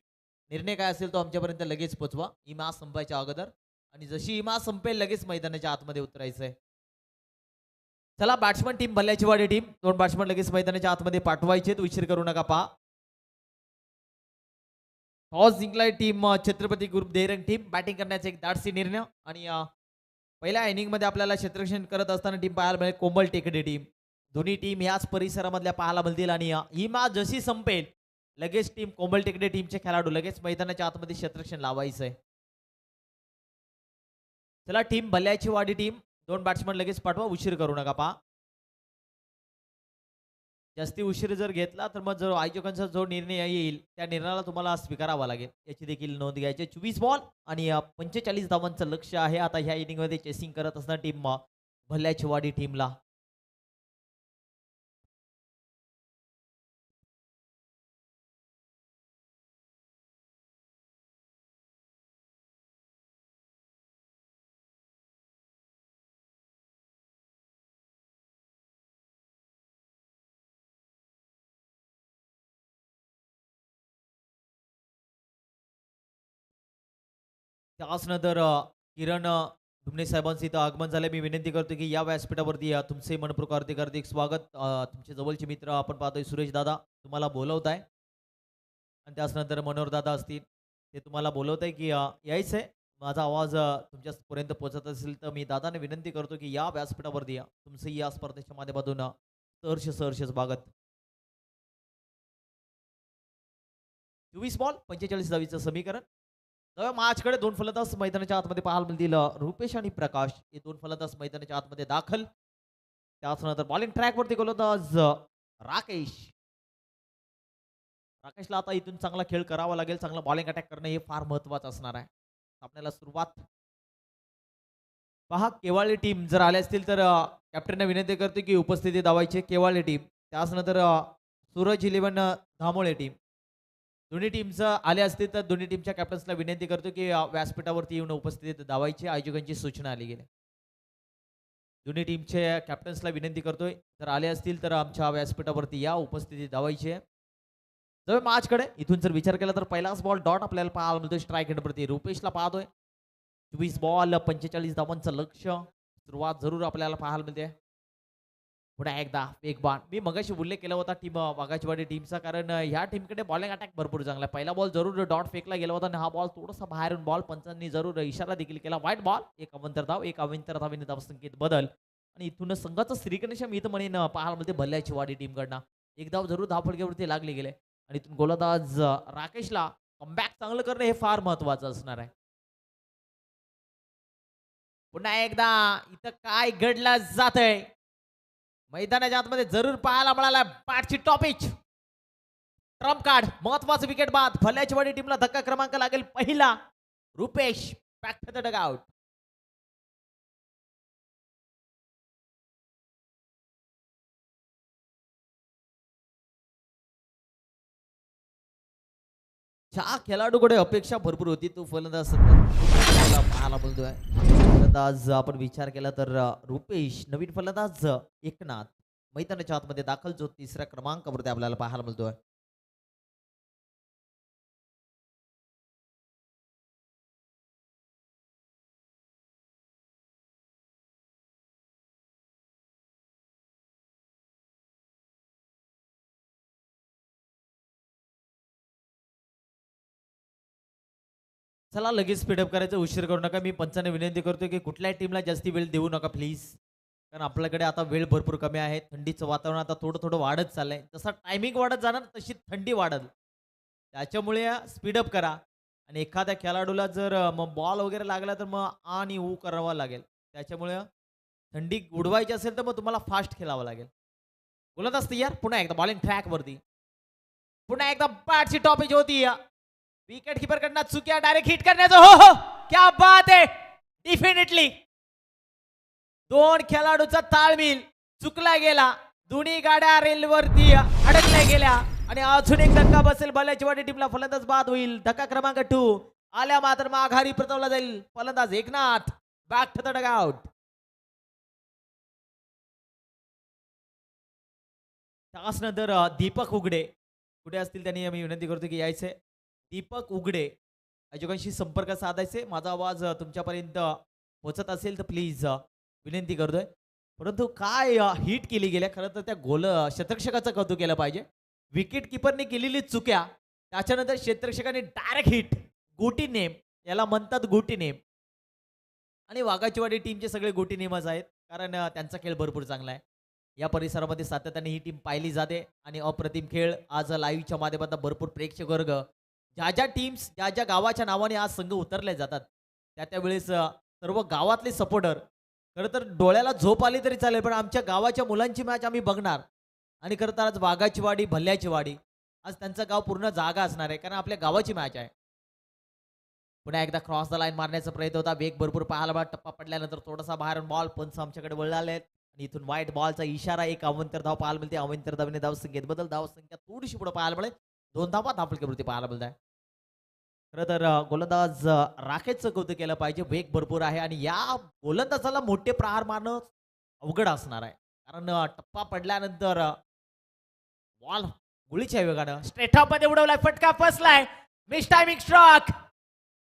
निर्णय काय असेल तो आमच्यापर्यंत लगेच पोचवा इमा संपायच्या अगोदर. आणि जशी इमा संपेल लगेच मैदानाच्या आतमध्ये उतरायचंय. चला बॅट्समन टीम भल्याची वाडी टीम 2 बॅट्समन लगेच मैदानाच्या आतमध्ये पाठवायचे, उशीर करू नका पहा. टॉस जिंकलाय टीम छत्रपती ग्रुप देरंग टीम. बॅटिंग करण्याचा एक धाडसी निर्णय. आणि पहिल्या इनिंग मध्ये आपल्याला क्षेत्ररक्षण करत असताना टीम पाहायला मिळेल कोमल टेकडे टीम. दोन्ही टीम याच परिसरामधल्या पाहायला मिळतील. आणि ही मॅच जशी संपेल लगेच टीम कोमल टेकडे टीमचे खेळाडू लगेच मैदानाच्या आतमध्ये क्षेत्ररक्षण लावायचंय. चला टीम भल्याची वाडी टीम 2 बॅट्समन लगेच पाठवा, उशीर करू नका पहा. जास्ती उशीर जर घेतला तर मग जो आयोजकांचा जो निर्णय येईल त्या निर्णयाला तुम्हाला स्वीकारावा लागेल, याची देखील नोंद घ्यायची. 24 बॉल आणि 45 धावांचं लक्ष आहे आता ह्या इनिंग मध्ये चेसिंग करत असताना टीम भल्याची वाडी टीमला. त्याचनंतर किरण धुमणे साहेबांचं इथं आगमन झालंय. मी विनंती करतो की या व्यासपीठावरती तुमचे मनपूर्वक हार्दिक हार्दिक स्वागत. तुमचे जवळचे मित्र आपण पाहतोय सुरेश दादा तुम्हाला बोलवत आहे. आणि त्याचनंतर मनोहर दादा असतील ते तुम्हाला बोलवत आहे की यायचंय. माझा आवाज तुमच्यापर्यंत पोहोचत असेल तर मी दादाने विनंती करतो की या व्यासपीठावरती तुमचे या स्पर्धेच्या माध्यमातून सहर्ष स्वागत. 24 बॉल 45 धावीचं समीकरण. मॅचकडे 2 फलंदाज मैदानाच्या आतमध्ये पाहायला मिळतील. रुपेश आणि प्रकाश हे 2 फलंदाज मैदानाच्या आतमध्ये दाखल. त्याचनंतर बॉलिंग ट्रॅक वरती गोलंदाज राकेश. राकेशला आता इथून चांगला खेळ करावा लागेल. चांगला बॉलिंग अटॅक करणं हे फार महत्वाचं असणार आहे. आपल्याला सुरुवात पहा. केवाळी टीम जर आले असतील तर कॅप्टनने विनंती करते की उपस्थिती दावायची केवाळी टीम. त्याचनंतर सूरज 11 धामोळे टीम. दोन्ही टीमचं आले असतील तर दोन्ही टीमच्या कॅप्टन्सला विनंती करतो की व्यासपीठावरती येऊन उपस्थिती दावायची आयोजकांची सूचना आली गेली. दोन्ही टीमचे कॅप्टन्सला विनंती करतोय जर आले असतील तर आमच्या व्यासपीठावरती या, उपस्थिती दावायची आहे. जर मॅचकडे इथून जर विचार केला तर पहिलाच बॉल डॉट आपल्याला पाहायला मिळतोय स्ट्राईक एंडवरती. रुपेशला पाहतोय. 24 बॉल 45 धावांचं लक्ष. सुरुवात जरूर आपल्याला पाहायला मिळते. पुन्हा एकदा वेगवान. मी मगाशी उल्लेख केला होता टीम वाघाचीवाडी टीमचा, कारण ह्या टीमकडे बॉलिंग अटॅक भरपूर चांगला आहे. पहिला बॉल जरूर डॉट फेकला गेला होता आणि हा बॉल थोडासा बाहेरून बॉल पंचांनी जरूर इशारा देखील केला. वाईट बॉल. एक अवंतर धाव, एक अवंतर धावेने धावसंख्येत बदल. आणि इथून संघाचं श्रीगणेश मी इथं म्हणेन पाहायला मिळते भल्याची वाडी टीमकडनं. एक धाव जरूर धावफडक्यावरती लागले गेले. आणि इथून गोलंदाज राकेशला कमबॅक चांगलं करणं हे फार महत्वाचं असणार आहे. पुन्हा एकदा इथं काय घडलं जातंय मैदानाच्या आतमध्ये जरूर पाहायला मिळाला. बॅटची टॉपिच ट्रम्प कार्ड. महत्वाचं विकेट बाद. भल्याची वाडी टीमला धक्का क्रमांक लागेल पहिला. Rupesh back to the dugout. ज्या खेळाडूकडे अपेक्षा भरपूर होती तो फलंदाज पाहायला बोलतोय. फलंदाज आपण विचार केला तर रुपेश. नवीन फलंदाज एकनाथ मैदानाच्या आतमध्ये दाखल, जो 3ऱ्या क्रमांकावरती आपल्याला पाहायला मिळतोय. चला लगेच स्पीडअप करायचं, उशीर करू नका. मी पंचाने विनंती करतोय की कुठल्याही टीमला जास्ती वेळ देऊ नका प्लीज, कारण आपल्याकडे आता वेळ भरपूर कमी आहे. थंडीचं वातावरण आता थोडं थोडं वाढत चाललंय. जसा टायमिंग वाढत जाणार तशी थंडी वाढत. त्याच्यामुळे स्पीडअप करा. आणि एखाद्या खेळाडूला जर मग बॉल वगैरे लागला तर मग आणि ऊ करावा लागेल. त्याच्यामुळे थंडी उडवायची असेल तर मग तुम्हाला फास्ट खेळावं लागेल. बोलत असते यार. पुन्हा एकदा बॉलिंग ट्रॅक वरती. पुन्हा एकदा बॅटची टॉपिच होती. विकेट कीपर कडनं चुक्या डायरेक्ट हिट करण्याचं. हो हो क्या बात आहे. डेफिनेटली 2 खेळाडूचा ताळमेळ चुकला गेला. दोन्ही गाड्या रेलवरती अडकल्या गेल्या आणि अजून एक धक्का बसेल बल्याचीवाडी टीमला. फलंदाज बाद होईल. धक्का क्रमांक 2 आल्या मात्र माघारी परतवला जाईल. फलंदाज Eknath back to the dugout. त्यानंतर दीपक उघडे कुठे असतील त्यांनी आम्ही विनंती करतो की यायचे. दीपक उघडे आयोजकांशी संपर्क साधायचे. माझा आवाज तुमच्यापर्यंत पोहोचत असेल तर प्लीज विनंती करतोय. परंतु काय हिट केली गेल्या खरं तर त्या शतरक्षकाचं कौतुक केलं पाहिजे. विकेट किपरने केलेली चुक्या त्याच्यानंतर क्षेत्ररक्षकाने डायरेक्ट हिट गोटी नेम याला म्हणतात गोटी नेम. आणि वाघाचीवाडी टीमचे सगळे गोटी नेमच आहेत कारण त्यांचा खेळ भरपूर चांगला आहे. या परिसरामध्ये सातत्याने ही टीम पाहिली जाते आणि अप्रतिम खेळ आज लाईव्हच्या माध्यमातून भरपूर प्रेक्षक वर्ग ज्या ज्या टीम्स ज्या ज्या गावाच्या नावाने आज संघ उतरले जातात त्या वेळेस सर्व गावातले सपोर्टर खरं तर डोळ्याला झोप आली तरी चालेल पण आमच्या गावाच्या मुलांची मॅच आम्ही बघणार. आणि खरं तर आज वाघाची वाडी भल्ल्याची वाडी आज त्यांचं गाव पूर्ण जागा असणार आहे कारण आपल्या गावाची मॅच आहे. पुन्हा एकदा क्रॉस द लाईन मारण्याचा प्रयत्न होता. वेग भरपूर पाहायला मिळाला. टप्पा पडल्यानंतर थोडासा बाहेर बॉल पंच आमच्याकडे वळले आहेत आणि इथून व्हाईट बॉलचा इशारा. एक अवंतर धाव पाहायला मिळते. अवंतर धावेने धाव संख्येत बदल. धाव संख्या थोडीशी पुढे पाहायला मिळेल. 2 धावा धापलकेवरती पाहायला मिळत आहे. खरं तर गोलंदाज राकेशचं कौतुक केलं पाहिजे. वेग भरपूर आहे आणि या गोलंदाजाला मोठे प्रहार मारणं अवघड असणार आहे कारण टप्पा पडल्यानंतर बॉल गुळीच्या वेगानं स्ट्रेट ऑफ मध्ये उडवलाय. फटका फसलाय. Miss timing stroke.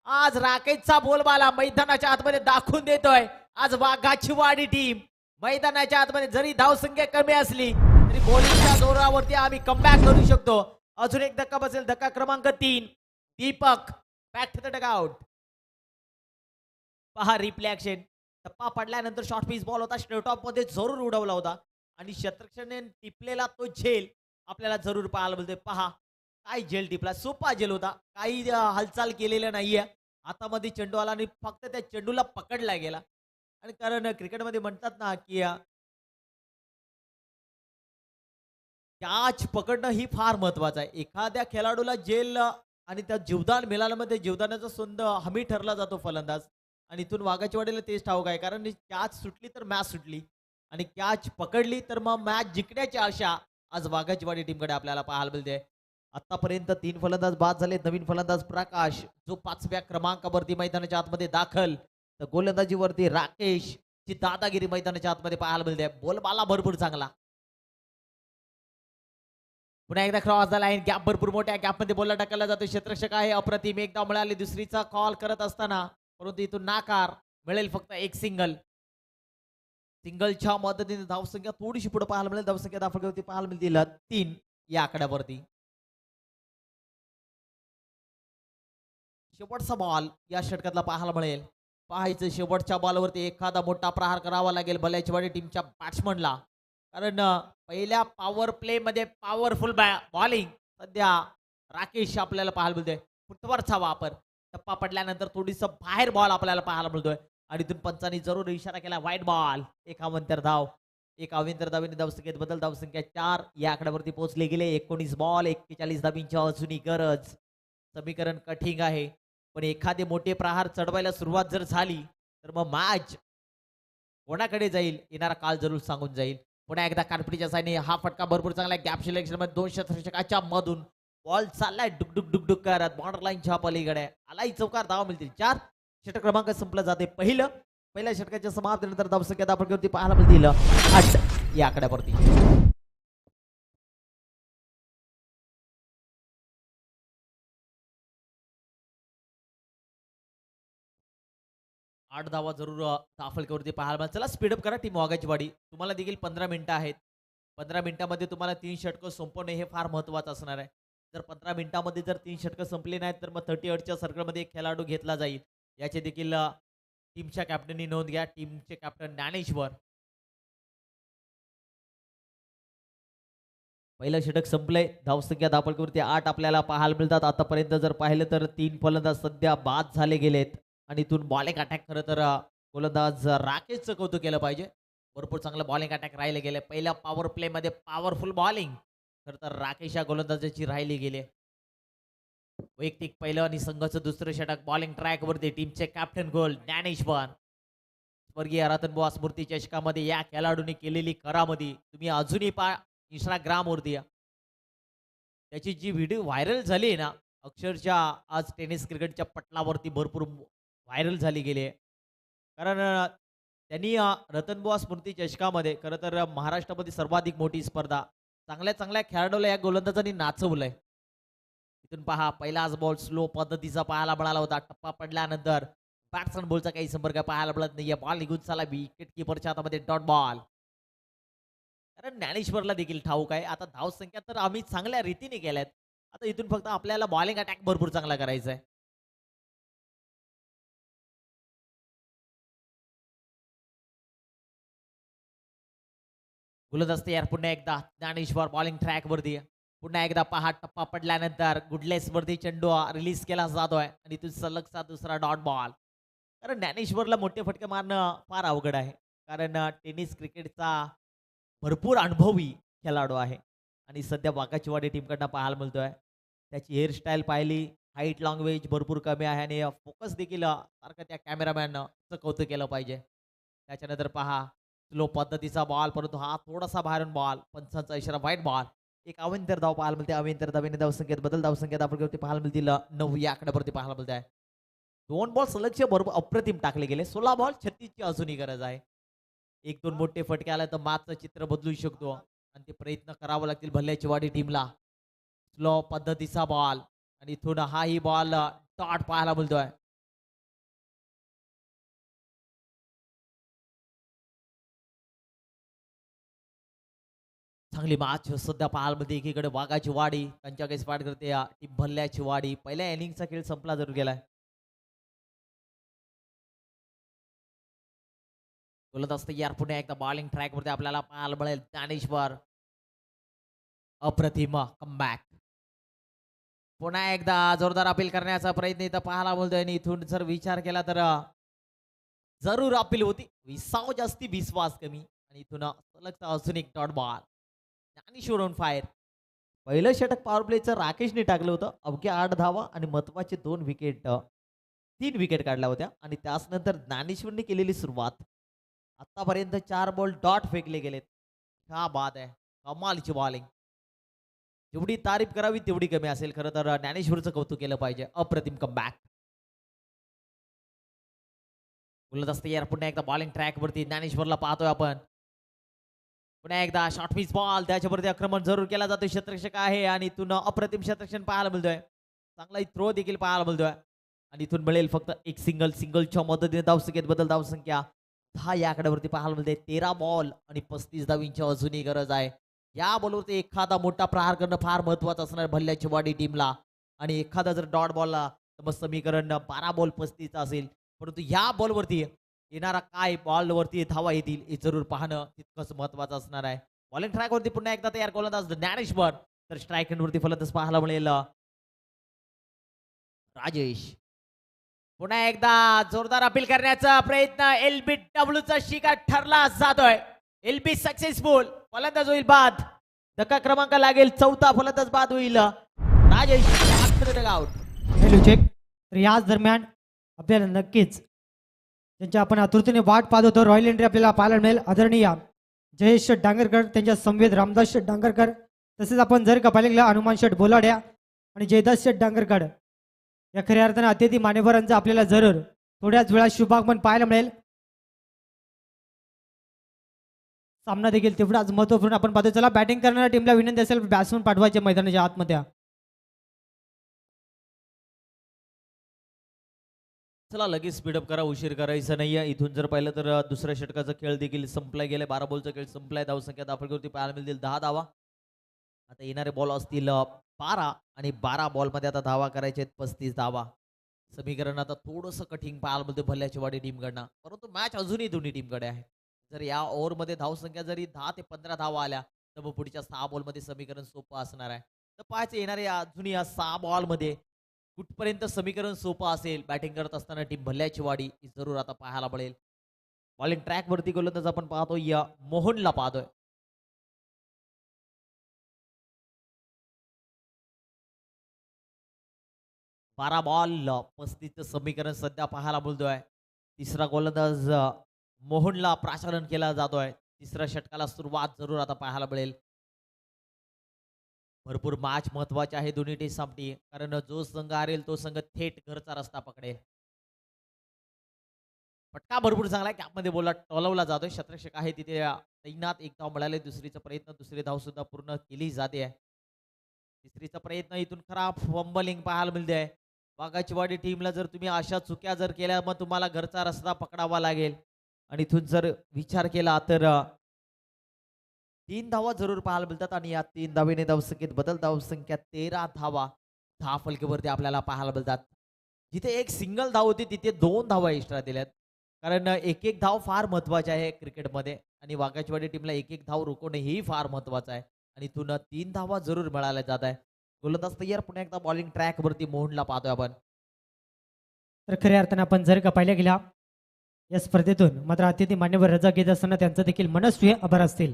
आज राकेशचा बोलबाला मैदानाच्या आतमध्ये दाखवून देतोय. आज वाघाची वाडी टीम मैदानाच्या आतमध्ये जरी धावसंख्या कमी असली तरी बॉलिंगच्या जोरावरती आम्ही कमबॅक करू शकतो. अजून एक धक्का बसेल. धक्का क्रमांक 3 Deepak back to the dugout. पहा रिप्ले ऍक्शन. टप्पा पडल्यानंतर शॉर्ट पीस बॉल होता. स्ट्रेट ऑफ मध्ये जरूर उडवला होता आणि शतरक्षणे टिपलेला तो झेल आपल्याला जरूर पाहायला मिळतोय. पहा काय झेल टिपला. सोपा झेल होता. काही हालचाल केलेल्या नाहीये. हातामध्ये चेंडू आला आणि फक्त त्या चेंडूला पकडला गेला. आणि कारण क्रिकेटमध्ये म्हणतात ना की कॅच पकडणं ही फार महत्वाचं आहे. एखाद्या खेळाडूला जेल आणि त्या जीवदान मिळालं मध्ये जीवदानाचा संद हमी ठरला जातो फलंदाज. आणि इथून वाघाची वाडीला तेच ठाऊक आहे कारण कॅच सुटली तर मॅच सुटली आणि कॅच पकडली तर मग मॅच जिंकण्याची आशा आज वाघाची वाडी टीमकडे आपल्याला पाहायला मिळते. आतापर्यंत 3 फलंदाज बाद झाले. नवीन फलंदाज प्रकाश जो 5व्या क्रमांकावरती मैदानाच्या आतमध्ये दाखल. तर गोलंदाजीवरती राकेश ची दादागिरी मैदानाच्या आतमध्ये पाहायला मिळते. बोलबाला भरपूर चांगला. पुन्हा एकदा क्रॉस द लाईन. गॅप भरपूर मोठ्या गॅपमध्ये बॉलला टाकला जातो. क्षेत्ररक्षक आहे अप्रतिम. एकदा मिळाली. दुसरीचा कॉल करत असताना परंतु इथून नाकार. मिळेल फक्त एक सिंगल. सिंगलच्या मदतीने धावसंख्या थोडीशी पुढे पाहायला मिळेल. धावसंख्या दाखवती पाहायला मिळतील 3 या आकड्यावरती. शेवटचा बॉल या षटकातला पाहायला मिळेल. पाहायचं शेवटच्या बॉलवरती एखादा मोठा प्रहार करावा लागेल बल्याचीवाडी टीमच्या बॅट्समनला कारण पहिल्या पॉवर प्ले मध्ये पॉवरफुल बॉलिंग सध्या राकेश आपल्याला पाहायला मिळतोय. फुटवरचा वापर. टप्पा पडल्यानंतर थोडीसं बाहेर बॉल आपल्याला पाहायला मिळतोय आणि इथून पंचांनी जरूर इशारा केला. White ball. एक अवंतर धाव. एक अवंतर धावेने धावसंख्येत बदल. धावसंख्या 4 या आकड्यावरती पोहोचले गेले. 19 बॉल 41 धाबींची अजूनही गरज. समीकरण कठीण आहे पण एखादे मोठे प्रहार चढवायला सुरुवात जर झाली तर मग मॅच कोणाकडे जाईल येणारा काळ जरूर सांगून जाईल. पुन्हा एकदा कानपडीच्या साईने हा फटका भरपूर चांगला. गॅप सिलेक्शन मध्ये 2 शतरक्षकाच्या मधून बॉल चाललाय डुकडुक डुकडुक करत बॉर्डर लाईनच्या पलीकडे आलाही. चौकार धावा मिळतील. 4 षटक क्रमांक संपलं जाते. पहिल्या षटकाच्या समाप्तीनंतर धावसंख्या दाखवती पाहायला मिळतील 8 या आकड्यावरती. 8 धावा जरूर दाफलकेवरती पाहायला मिळाल. चला स्पीडअप करा टीम वाघाची वाडी. तुम्हाला देखील 15 मिनिटं आहेत. 15 मिनिटांमध्ये तुम्हाला 3 षटकं संपवणे हे फार महत्वाचं असणार आहे. जर 15 मिनिटांमध्ये जर 3 षटकं संपली नाहीत तर मग 38च्या सर्कलमध्ये एक खेळाडू घेतला जाईल. याची देखील टीमच्या कॅप्टननी नोंद घ्या. टीमचे कॅप्टन ज्ञानेश्वर. पहिलं षटक संपलंय. धावसंख्या दाफलकेवरती 8 आपल्याला पाहायला मिळतात. आतापर्यंत जर पाहिलं तर 3 फलंदाज सध्या बाद झाले गेलेत आणि इथून बॉलिंग अटॅक खरं तर गोलंदाज राकेशचं कौतुक केलं पाहिजे. भरपूर चांगलं बॉलिंग अटॅक राहिले गेले. पहिल्या पॉवर प्ले मध्ये पॉवरफुल बॉलिंग खरं तर राकेश या गोलंदाजाची राहिली गेली. वैयक्तिक पहिलं आणि संघाचं दुसरं षटक. बॉलिंग ट्रॅक वरती टीमचे कॅप्टन गोल ज्ञानेश्वर. स्वर्गीय रतनबुवा स्मृती चषकामध्ये या खेळाडूंनी केलेली करामती तुम्ही अजूनही इंस्टाग्राम वरती त्याची जी व्हिडिओ व्हायरल झाली आहे ना, अक्षरशः आज टेनिस क्रिकेटच्या पटलावरती भरपूर व्हायरल झाली गेली आहे. कारण त्यांनी रतनबुवा स्मृती चषकामध्ये खरं तर महाराष्ट्रामध्ये सर्वाधिक मोठी स्पर्धा चांगल्या चांगल्या खेळाडूला या गोलंदाजांनी नाचवलंय. इथून पहा पहिलाच बॉल स्लो पद्धतीचा पाहायला मिळाला होता. टप्पा पडल्यानंतर बॅट्समन बॉलचा काही संपर्क पाहायला मिळत नाहीये. बॉल निघून चालला विकेट किपरच्या हातामध्ये डॉट बॉल. कारण ज्ञानेश्वरला देखील ठाऊक आहे आता धावसंख्या तर आम्ही चांगल्या रीतीने केल्यात. आता इथून फक्त आपल्याला बॉलिंग अटॅक भरपूर चांगला करायचा आहे. गोलंदाज तयार पुन्हा एकदा ज्ञानेश्वर बॉलिंग ट्रॅक वरती पुन्हा एकदा पहा टप्पा पडल्यानंतर गुडलेस वरती चेंडू रिलीज केला जातोय आणि इथून सलगचा दुसरा डॉट बॉल. कारण ज्ञानेश्वरला मोठे फटके मारणं फार अवघड आहे. कारण टेनिस क्रिकेटचा भरपूर अनुभवी खेळाडू आहे आणि सध्या वाघाचीवाडी टीमकडनं पाहायला मिळतोय. त्याची हेअरस्टाईल पाहिली, हाईट लँग्वेज भरपूर कमी आहे आणि फोकस देखील सारखं त्या कॅमेरामॅनचं कौतुक केलं पाहिजे. त्याच्यानंतर पहा स्लो पद्धतीचा बॉल परंतु हा थोडासा बाहेरून बॉल पंचांचा इशारा व्हाईट बॉल. एक अवांतर धाव पाहायला मिळते. अवांतर धावेने धावसंख्येत बदल धावसंख्येत आपण पाहायला मिळतील 9 या आकड्यावरती पाहायला मिळत आहे. 2 बॉल सलगचे बरोबर अप्रतिम टाकले गेले. 16 बॉल 36ची अजूनही गरज आहे. 1-2 मोठे फटके आले तर मागचं चित्र बदलू शकतो आणि ते प्रयत्न करावं लागतील भल्ल्याची वाडी टीमला. स्लो पद्धतीचा बॉल आणि इथून हाही बॉल डॉट पाहायला मिळतोय. चांगली मॅच सध्या पाहायला मिळते. एकीकडे वाघाची वाडी त्यांच्या काही स्पाट करते टीम भल्ल्याची वाडी. पहिल्या इनिंगचा खेळ संपला जरूर गेलाय. गोलंदाज तयार पुन्हा एकदा बॉलिंग ट्रॅक वरती आपल्याला पाहायला मिळेल. ज्ञानेश्वर अप्रतिम कमबॅक. पुन्हा एकदा जोरदार अपील करण्याचा प्रयत्न इथं पाहायला मिळतोय आणि इथून जर विचार केला तर जरूर अपील होती. 20 जास्ती 20 कमी आणि इथून सलगचा अजून एक dot ball. Dnyaneshwar on fire. पहिलं षटक पॉवर प्लेचं राकेशने टाकलं होतं. अवघ्या 8 धावा आणि महत्वाचे 2 विकेट 3 विकेट काढल्या होत्या आणि त्यानंतर ज्ञानेश्वरने केलेली सुरुवात. आतापर्यंत 4 बॉल डॉट फेकले गेलेत. क्या बात आहे. कमालची बॉलिंग. जेवढी तारीफ करावी तेवढी कमी असेल. खरं तर ज्ञानेश्वरचं कौतुक केलं पाहिजे. अप्रतिम कमबॅक. गोलंदाज तयार पुन्हा एकदा बॉलिंग ट्रॅक वरती ज्ञानेश्वरला पाहतोय आपण. पुन्हा एकदा शॉर्ट पिच बॉल त्याच्यावरती आक्रमण जरूर केला जातोय. क्षेत्ररक्षक आहे आणि इथून अप्रतिम क्षेत्ररक्षण पाहायला मिळतोय. चांगला थ्रो देखील पाहायला मिळतोय आणि इथून मिळेल फक्त एक सिंगलच्या मदतीने धावसंख्येत बदल धावसंख्या 10 या आकड्यावरती पाहायला मिळते. 13 बॉल आणि 35 धावींची अजूनही गरज आहे. या बॉलवरती एखादा मोठा प्रहार करणं फार महत्वाचं असणार भल्ल्याची वाडी टीमला आणि एखादा जर डॉट बॉलला तर मग समीकरण 12 बॉल 35 असेल. परंतु या बॉलवरती येणारा काय बॉलवरती धावा येतील हे जरूर पाहणं तितकंच महत्वाचं असणार आहे. बॉलिंग ट्रॅकवरती पुन्हा एकदा तयार गोलंदाज ज्ञानेश्वर तर स्ट्राईक एंडवरती फलंदाज पाहायला मिळेल राजेश. पुन्हा एकदा जोरदार अपील करण्याचा प्रयत्न LBWचा शिकार ठरला जातोय. LB successful. फलंदाज होईल बाद. धक्का क्रमांक लागेल 4था फलंदाज बाद होईल राजेश. आउट. Hello check. तर याच दरम्यान आपल्याला नक्कीच त्यांच्या आपण आतुरतेने वाट पाहत होतो रॉयल एंट्री आपल्याला पाहायला मिळेल. आदरणीय जयेश शेठ डांगरकर त्यांच्या संवेद रामदास शेठ डांगरकर तसेच आपण जर का पाहिलं अनुमान शेठ बोलाड्या आणि जयदास शेठ डांगरकर या खऱ्या अर्थानं अतिथी मान्यवरांचा आपल्याला जरूर थोड्याच वेळात शुभागमन पाहायला मिळेल. सामना देखील तेवढाच महत्वपूर्ण आपण पाहतो. चला बॅटिंग करणाऱ्या टीमला विनंती असेल बॅट्समन पाठवायचे मैदानाच्या आतमध्ये. चला लगेच स्पीडअप करा. उशीर करायचा नाहीये. इथून जर पाहिलं तर दुसऱ्या षटकाचा खेळ देखील संपला गेलाय. 12 बॉलचा खेळ संपलाय. धावसंख्या दाखवती पाहायला मिळतील 10 धावा. आता येणारे बॉल असतील 12 आणि 12 बॉलमध्ये आता धावा करायचे 35 धावा. समीकरण आता थोडंसं कठीण पाहायला मिळते भल्ल्याची वाडी टीमकडनं. परंतु मॅच अजूनही दोन्ही टीमकडे आहे. जर या ओव्हरमध्ये धावसंख्या जरी 10 ते 15 धावा आल्या तर मग पुढच्या 6 बॉलमध्ये समीकरण सोपं असणार आहे. तर पाहायचं येणारे अजूनही या 6 बॉलमध्ये कुठपर्यंत समीकरण सोपं असेल. बॅटिंग करत असताना टीम भल्ल्याची वाडी ही जरूर आता पाहायला मिळेल. बॉलिंग ट्रॅक वरती गोलंदाज आपण पाहतोय या मोहनला पाहतोय. बारा बॉल 35 समीकरण सध्या पाहायला मिळतोय. तिसरा गोलंदाज मोहनला प्राचारण केला जातोय. तिसऱ्या षटकाला सुरुवात जरूर आता पाहायला मिळेल. भरपूर मॅच महत्वाचे आहे दोन्ही टीमसाठी, कारण जो संघ हरेल तो संघ थेट घरचा रस्ता पकडेल. फटका भरपूर चांगला आहे. कॅपमध्ये बोला टोलवला जातोय. शतरक्षक आहे तिथे तैनात. एक धाव मिळाले. दुसरीचा प्रयत्न, दुसरी धाव सुद्धा पूर्ण केली जाते आहे. तिसरीचा प्रयत्न इथून खराब फंबलिंग पाहायला मिळते आहे. वाघाचीवाडी टीमला जर तुम्ही अशा चुक्या जर केल्या मग तुम्हाला घरचा रस्ता पकडावा लागेल. आणि इथून जर विचार केला तर 3 धावा जरूर पाहायला मिळतात आणि या 3 धावेने धावसंख्येत बदल. धावसंख्या 13 धावा 10 फलकेवरती आपल्याला पाहायला मिळतात. जिथे एक सिंगल धाव होती तिथे 2 धावा एक्स्ट्रा दिल्यात. कारण एक एक धाव फार महत्वाची आहे क्रिकेटमध्ये आणि वाघाचीवाडी टीमला एक एक धाव रोखवणे हेही फार महत्वाचं आहे. आणि इथून 3 धावा जरूर मिळाल्या जात आहे. गोलंदाज तयार. पुन्हा एकदा बॉलिंग ट्रॅकवरती मोहनला पाहतोय आपण. तर खऱ्या अर्थानं आपण जर का पाहिल्या गेला या स्पर्धेतून मात्र अतिथी मान्यवर रजा घेत असताना त्यांचं देखील मनस्वी आभार असतील.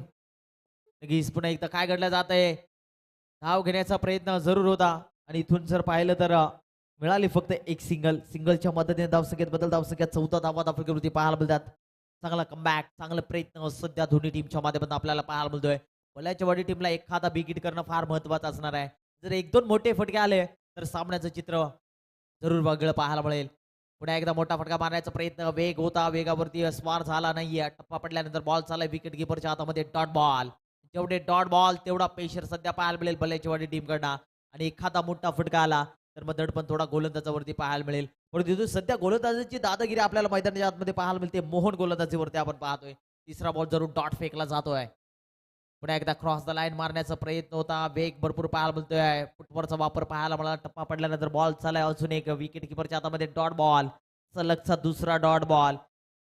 नक्कीच पुन्हा एकदा काय घडलं जात आहे. धाव घेण्याचा प्रयत्न जरूर होता आणि इथून जर पाहिलं तर मिळाली फक्त एक सिंगलच्या मदतीने धावसंख्येत बदल. धावसंख्या 14 धावा धावफलकावरती पाहायला मिळतात. चांगला कमबॅक, चांगला प्रयत्न सध्या दोन्ही टीमच्या माध्यमातून आपल्याला पाहायला मिळतोय. बल्याचीवाडी टीमला एखादा बिगिट करणं फार महत्वाचं असणार आहे. जर 1-2 मोठे फटके आले तर सामन्याचं चित्र जरूर वेगळं पाहायला मिळेल. पुन्हा एकदा मोठा फटका मारण्याचा प्रयत्न. वेग होता, वेगावरती स्वार झाला नाहीये. टप्पा पडल्यानंतर बॉल चाललाय विकेट कीपरच्या हातामध्ये. Dot ball. जेवढे डॉट बॉल तेवढा प्रेशर सध्या पाहायला मिळेल बल्याचीवाडी टीमकडनं. आणि एखादा मोठा फटका आला तर मग दडपण थोडा गोलंदाजावरती पाहायला मिळेल. परंतु तिथून सध्या गोलंदाजाची दादागिरी आपल्याला मैदानाच्या आतमध्ये पाहायला मिळते. मोहन गोलंदाजीवरती आपण पाहतोय. तिसरा बॉल जरूर डॉट फेकला जातोय. पुन्हा एकदा क्रॉस द लाईन मारण्याचा प्रयत्न होता. वेग भरपूर पाहायला मिळतोय. फुटवरचा वापर पाहायला मिळाला. टप्पा पडल्यानंतर बॉल चालाय. अजून एक विकेट कीपरच्या हातामध्ये डॉट बॉल. सलगचा दुसरा डॉट बॉल.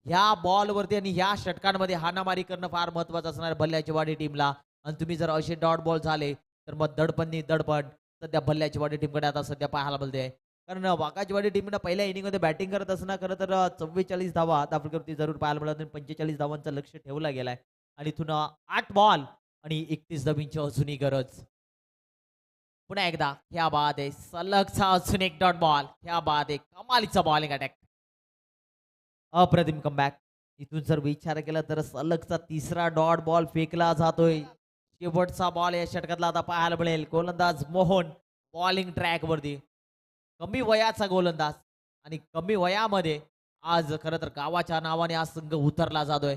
ह्या बॉलवरती आणि ह्या षटकांमध्ये हाणामारी करणं फार महत्वाचं असणार आहे भल्ल्याचीवाडी टीमला. आणि तुम्ही जर असे डॉट बॉल झाले तर मग दडपण सध्या भल्ल्याचीवाडी टीमकडे आता सध्या पाहायला मिळते. कारण वाघाचीवाडी टीमनं पहिल्या इनिंगमध्ये बॅटिंग करत असताना खरं तर 44 धावा धावफलकावरती जरूर पाहायला मिळत आणि 45 धावांचं लक्ष ठेवला गेलाय. आणि इथून 8 बॉल आणि 31 धावांची अजूनही गरज. पुन्हा एकदा ह्या बाद आहे. सलगचा अजून एक डॉट बॉल. ह्या बाद आहे. कमालीचा बॉलिंग अटॅक. अप्रतिम कमबॅक. इथून जर विचार केला तर सलगचा तिसरा डॉट बॉल फेकला जातोय. शेवटचा बॉल या षटकातला आता पाहायला मिळेल. गोलंदाज मोहन बॉलिंग ट्रॅक वरती. कमी वयाचा गोलंदाज आणि कमी वयामध्ये आज खरं तर गावाच्या नावाने आज संघ उतरला जातोय.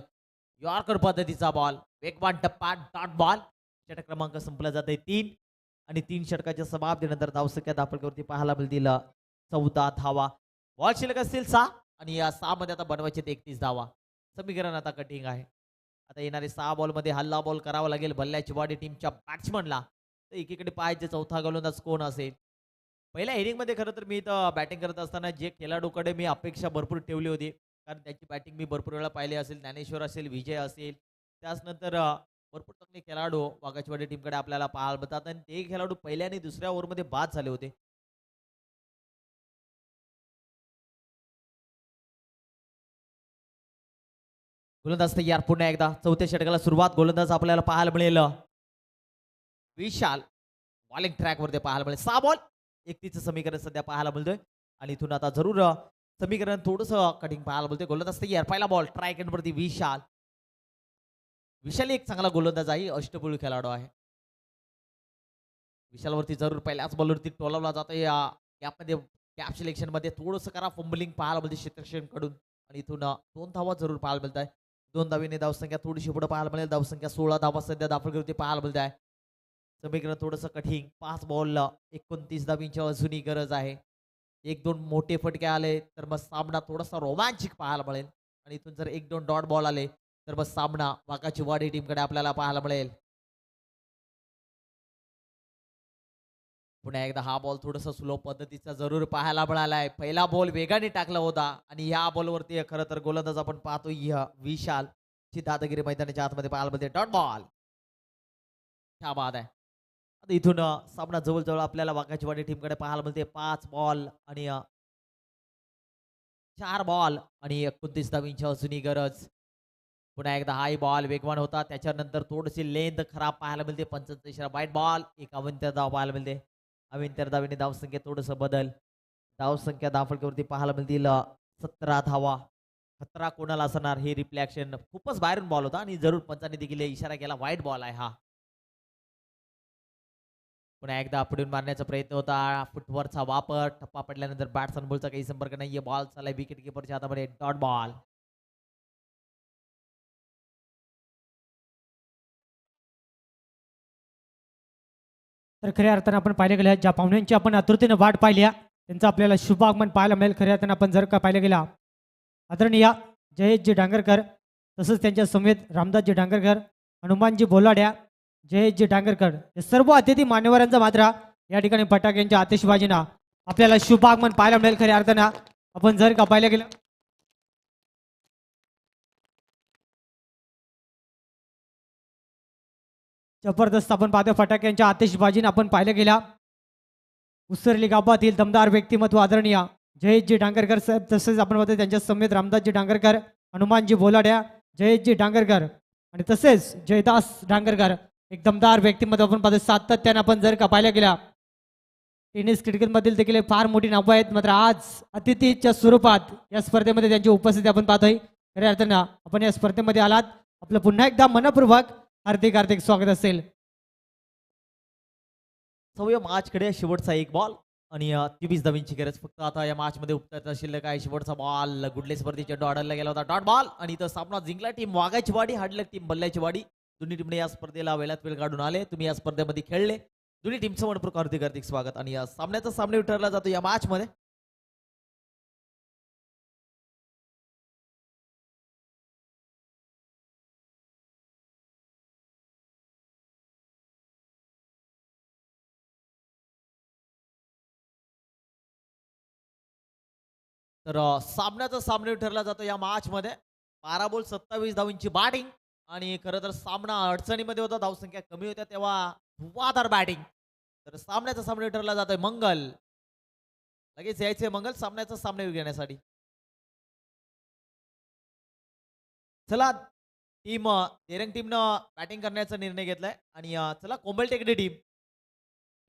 यॉर्कर पद्धतीचा बॉल. वेगवान टप्पा डॉट बॉल. षटक क्रमांक संपला जातोय 3 आणि 3 षटकाच्या समाप्तीनंतर धावसंख्या धावफलकावरती पाहायला मिळतील 14 धावा. बॉल शिल्लक असतील 6 आणि या 6 मध्ये आता बनवायचे 31 धावा. समीकरण आता कठीण आहे. आता येणारे 6 बॉलमध्ये हल्ला बॉल करावा लागेल भल्ल्याचीवाडी टीमच्या बॅट्समनला. तर एकीकडे पाहायचे चौथा गोलंदाज कोण असेल. पहिल्या इनिंगमध्ये खरं तर मी इथं बॅटिंग करत असताना जे खेळाडूकडे मी अपेक्षा भरपूर ठेवली होती, कारण त्याची बॅटिंग मी भरपूर वेळा पाहिली असेल. ज्ञानेश्वर असेल, विजय असेल, त्याचनंतर भरपूर चांगले खेळाडू वाघाचीवाडी टीमकडे आपल्याला पाहायला मिळतात आणि ते खेळाडू पहिल्या आणि दुसऱ्या ओव्हरमध्ये बाद झाले होते. गोलंदाज तयार. पुन्हा एकदा चौथ्या षटकाला सुरुवात. गोलंदाज आपल्याला पाहायला मिळेल विशाल. बॉलिंग ट्रॅकवरती पाहायला मिळेल. 6 बॉल 31 समीकरण सध्या पाहायला मिळतोय आणि इथून आता जरूर समीकरण थोडंसं कठीण पाहायला मिळतोय. गोलंदाज तयार. पहिला बॉल ट्राय वरती विशाल. विशाल एक चांगला गोलंदाज आहे. अष्टपैलू खेळाडू आहे. विशालवरती जरूर पहिल्याच बॉलवरती टोलवला जातोय. यामध्ये कॅप सिलेक्शन मध्ये थोडंसं करा फंबलिंग पाहायला मिळते क्षेत्रक्षण कडून आणि इथून 2 धावा जरूर पाहायला मिळत आहे. 2 धावीने धावसंख्या थोडीशी पुढे पाहायला मिळेल. धावसंख्या 16 धावा सध्या धावफलकावरती पाहायला मिळत आहे. समीकरण थोडंसं कठीण. 5 बॉल 29 धावींची अजूनही गरज आहे. 1-2 मोठे फटके आले तर मग सामना थोडासा रोमांचिक पाहायला मिळेल आणि इथून जर 1-2 डॉट बॉल आले तर मग सामना वाघाचीवाडी टीमकडे आपल्याला पाहायला मिळेल. पुन्हा एकदा हा बॉल थोडासा स्लो पद्धतीचा जरूर पाहायला मिळालाय. पहिला बॉल वेगाने टाकला होता आणि या बॉलवरती खरं तर गोलंदाज आपण पाहतो विशाल ची दादागिरी मैदानाच्या आतमध्ये पाहायला मिळते. Dot ball. क्या बात आहे. आता इथून सामना जवळजवळ आपल्याला वाघाचीवाडी टीमकडे पाहायला मिळते. 5 बॉल आणि 4 बॉल आणि 29 धावींची अजूनही गरज. पुन्हा एकदा हाय बॉल वेगवान होता. त्याच्यानंतर थोडीशी लेंथ खराब पाहायला मिळते. 35 वाईट बॉल. एक अवंत्य धाव पाहायला मिळते. अविंतर धावीने धावसंख्येत थोडंसं बदल. धावसंख्या धावफलकावरती पाहायला मिळतील 17 धावा. खतरा कोणाला असणार हे रिफ्लेक्शन खूपच बाहेरून बॉल होता आणि जरूर पंचाने देखील इशारा केला वाईट बॉल आहे हा. पुन्हा एकदा पुढून मारण्याचा प्रयत्न होता. फुटवरचा वापर, टप्पा पडल्यानंतर बॅट सनबॉलचा काही संपर्क नाहीये. बॉल चाललाय विकेट किपरच्या हातामध्ये. Dot ball. तर खऱ्या अर्थानं आपण पाहिलं गेलं ज्या पाहुण्यांची आपण आतुरतेनं वाट पाहिली आहे, त्यांचं आपल्याला शुभ आगमन पाहायला मिळेल. खऱ्या अर्थानं आपण जर का पाहिलं गेला आदरणीय जयेशजी डांगरकर, तसंच त्यांच्या समेत रामदासजी डांगरकर, हनुमानजी बोलाड्या, जयेशजी डांगरकर या सर्व अतिथी मान्यवरांचा मात्र या ठिकाणी फटाक्यांच्या आतिषबाजीनं आपल्याला शुभ आगमन पाहायला मिळेल. खऱ्या अर्थानं आपण जर का पाहिलं गेलं जबरदस्त आपण पाहतो फटाक्यांच्या आतिषबाजीनं आपण पाहिलं गेला उसरली गावातील दमदार व्यक्तिमत्व आदरणीय जयेशजी डांगरकर साहेब, तसेच आपण पाहतो त्यांच्या समेत रामदासजी डांगरकर, हनुमानजी बोलाड्या, जयेशजी डांगरकर आणि तसेच जयदास डांगरकर एक दमदार व्यक्तिमत्व आपण पाहतो. सातत्यानं आपण जर का पाहिलं गेला टेनिस क्रिकेटमधील देखील फार मोठी नावं आहेत, मात्र आज अतिथीच्या स्वरूपात या स्पर्धेमध्ये त्यांची उपस्थिती आपण पाहतोय. खऱ्या अर्थानं आपण या स्पर्धेमध्ये आलात, आपलं पुन्हा एकदा मनपूर्वक हार्दिक हार्दिक स्वागत असेल. सवय मॅचकडे शेवटचा एक बॉल आणि 23 धावांची गरज फक्त आता या मॅच मध्ये उपतात शिल्लक आहे. शेवटचा बॉल गुडले स्पर्धेच्या डॉडरला गेला होता. डॉट बॉल आणि इथं सामना जिंकला टीम वाघाची वाडी, हाडलक टीम बल्ल्याची वाडी. दोन्ही टीमने या स्पर्धेला वेळात वेळ काढून आले. तुम्ही या स्पर्धेमध्ये खेळले. दोन्ही टीमचं मनपूर्वक हार्दिक हार्दिक स्वागत. आणि या सामन्याचा सामना ठरला जातो या मॅच मध्ये. तर सामन्याचा सामना ठरला जातो या मॅच मध्ये. 12 बॉल 27 धावांची बॅटिंग आणि खरं तर सामना अडचणीमध्ये होता, धावसंख्या कमी होत्या तेव्हा धुवाधार बॅटिंग. तर सामन्याचा सामना ठरला जातोय. मंगल लगेच यायचे मंगल सामन्याचा सामना घेण्यासाठी. चला टीम देरंग टीमनं बॅटिंग करण्याचा निर्णय घेतलाय आणि चला कोंबल टेकडे टीम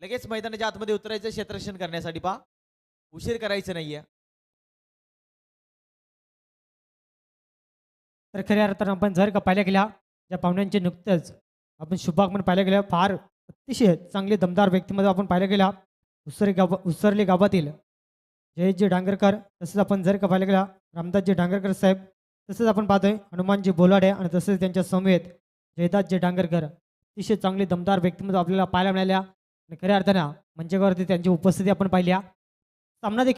लगेच मैदानाच्या आतमध्ये उतरायचं क्षेत्ररक्षण करण्यासाठी. पहा उशीर करायचं नाहीये. तर खऱ्या अर्थानं आपण जर का पाहिलं गेला ज्या पाहुण्यांचे नुकतंच आपण शुभागमन पाहिलं गेलं फार अतिशय चांगले दमदार व्यक्तिमत्व आपण पाहिलं गेला उसरली गावातील जयेशजी डांगरकर, तसेच आपण जर का पाहिलं गेला रामदासजी डांगरकर साहेब, तसेच आपण पाहतोय हनुमानजी बोलाडे आणि तसेच त्यांच्या समेत जयदासजी डांगरकर. अतिशय चांगले दमदार व्यक्तिमत्व आपल्याला पाहायला मिळाल्या आणि खऱ्या अर्थानं मंचावरती त्यांची उपस्थिती आपण पाहिल्या. सामना देखील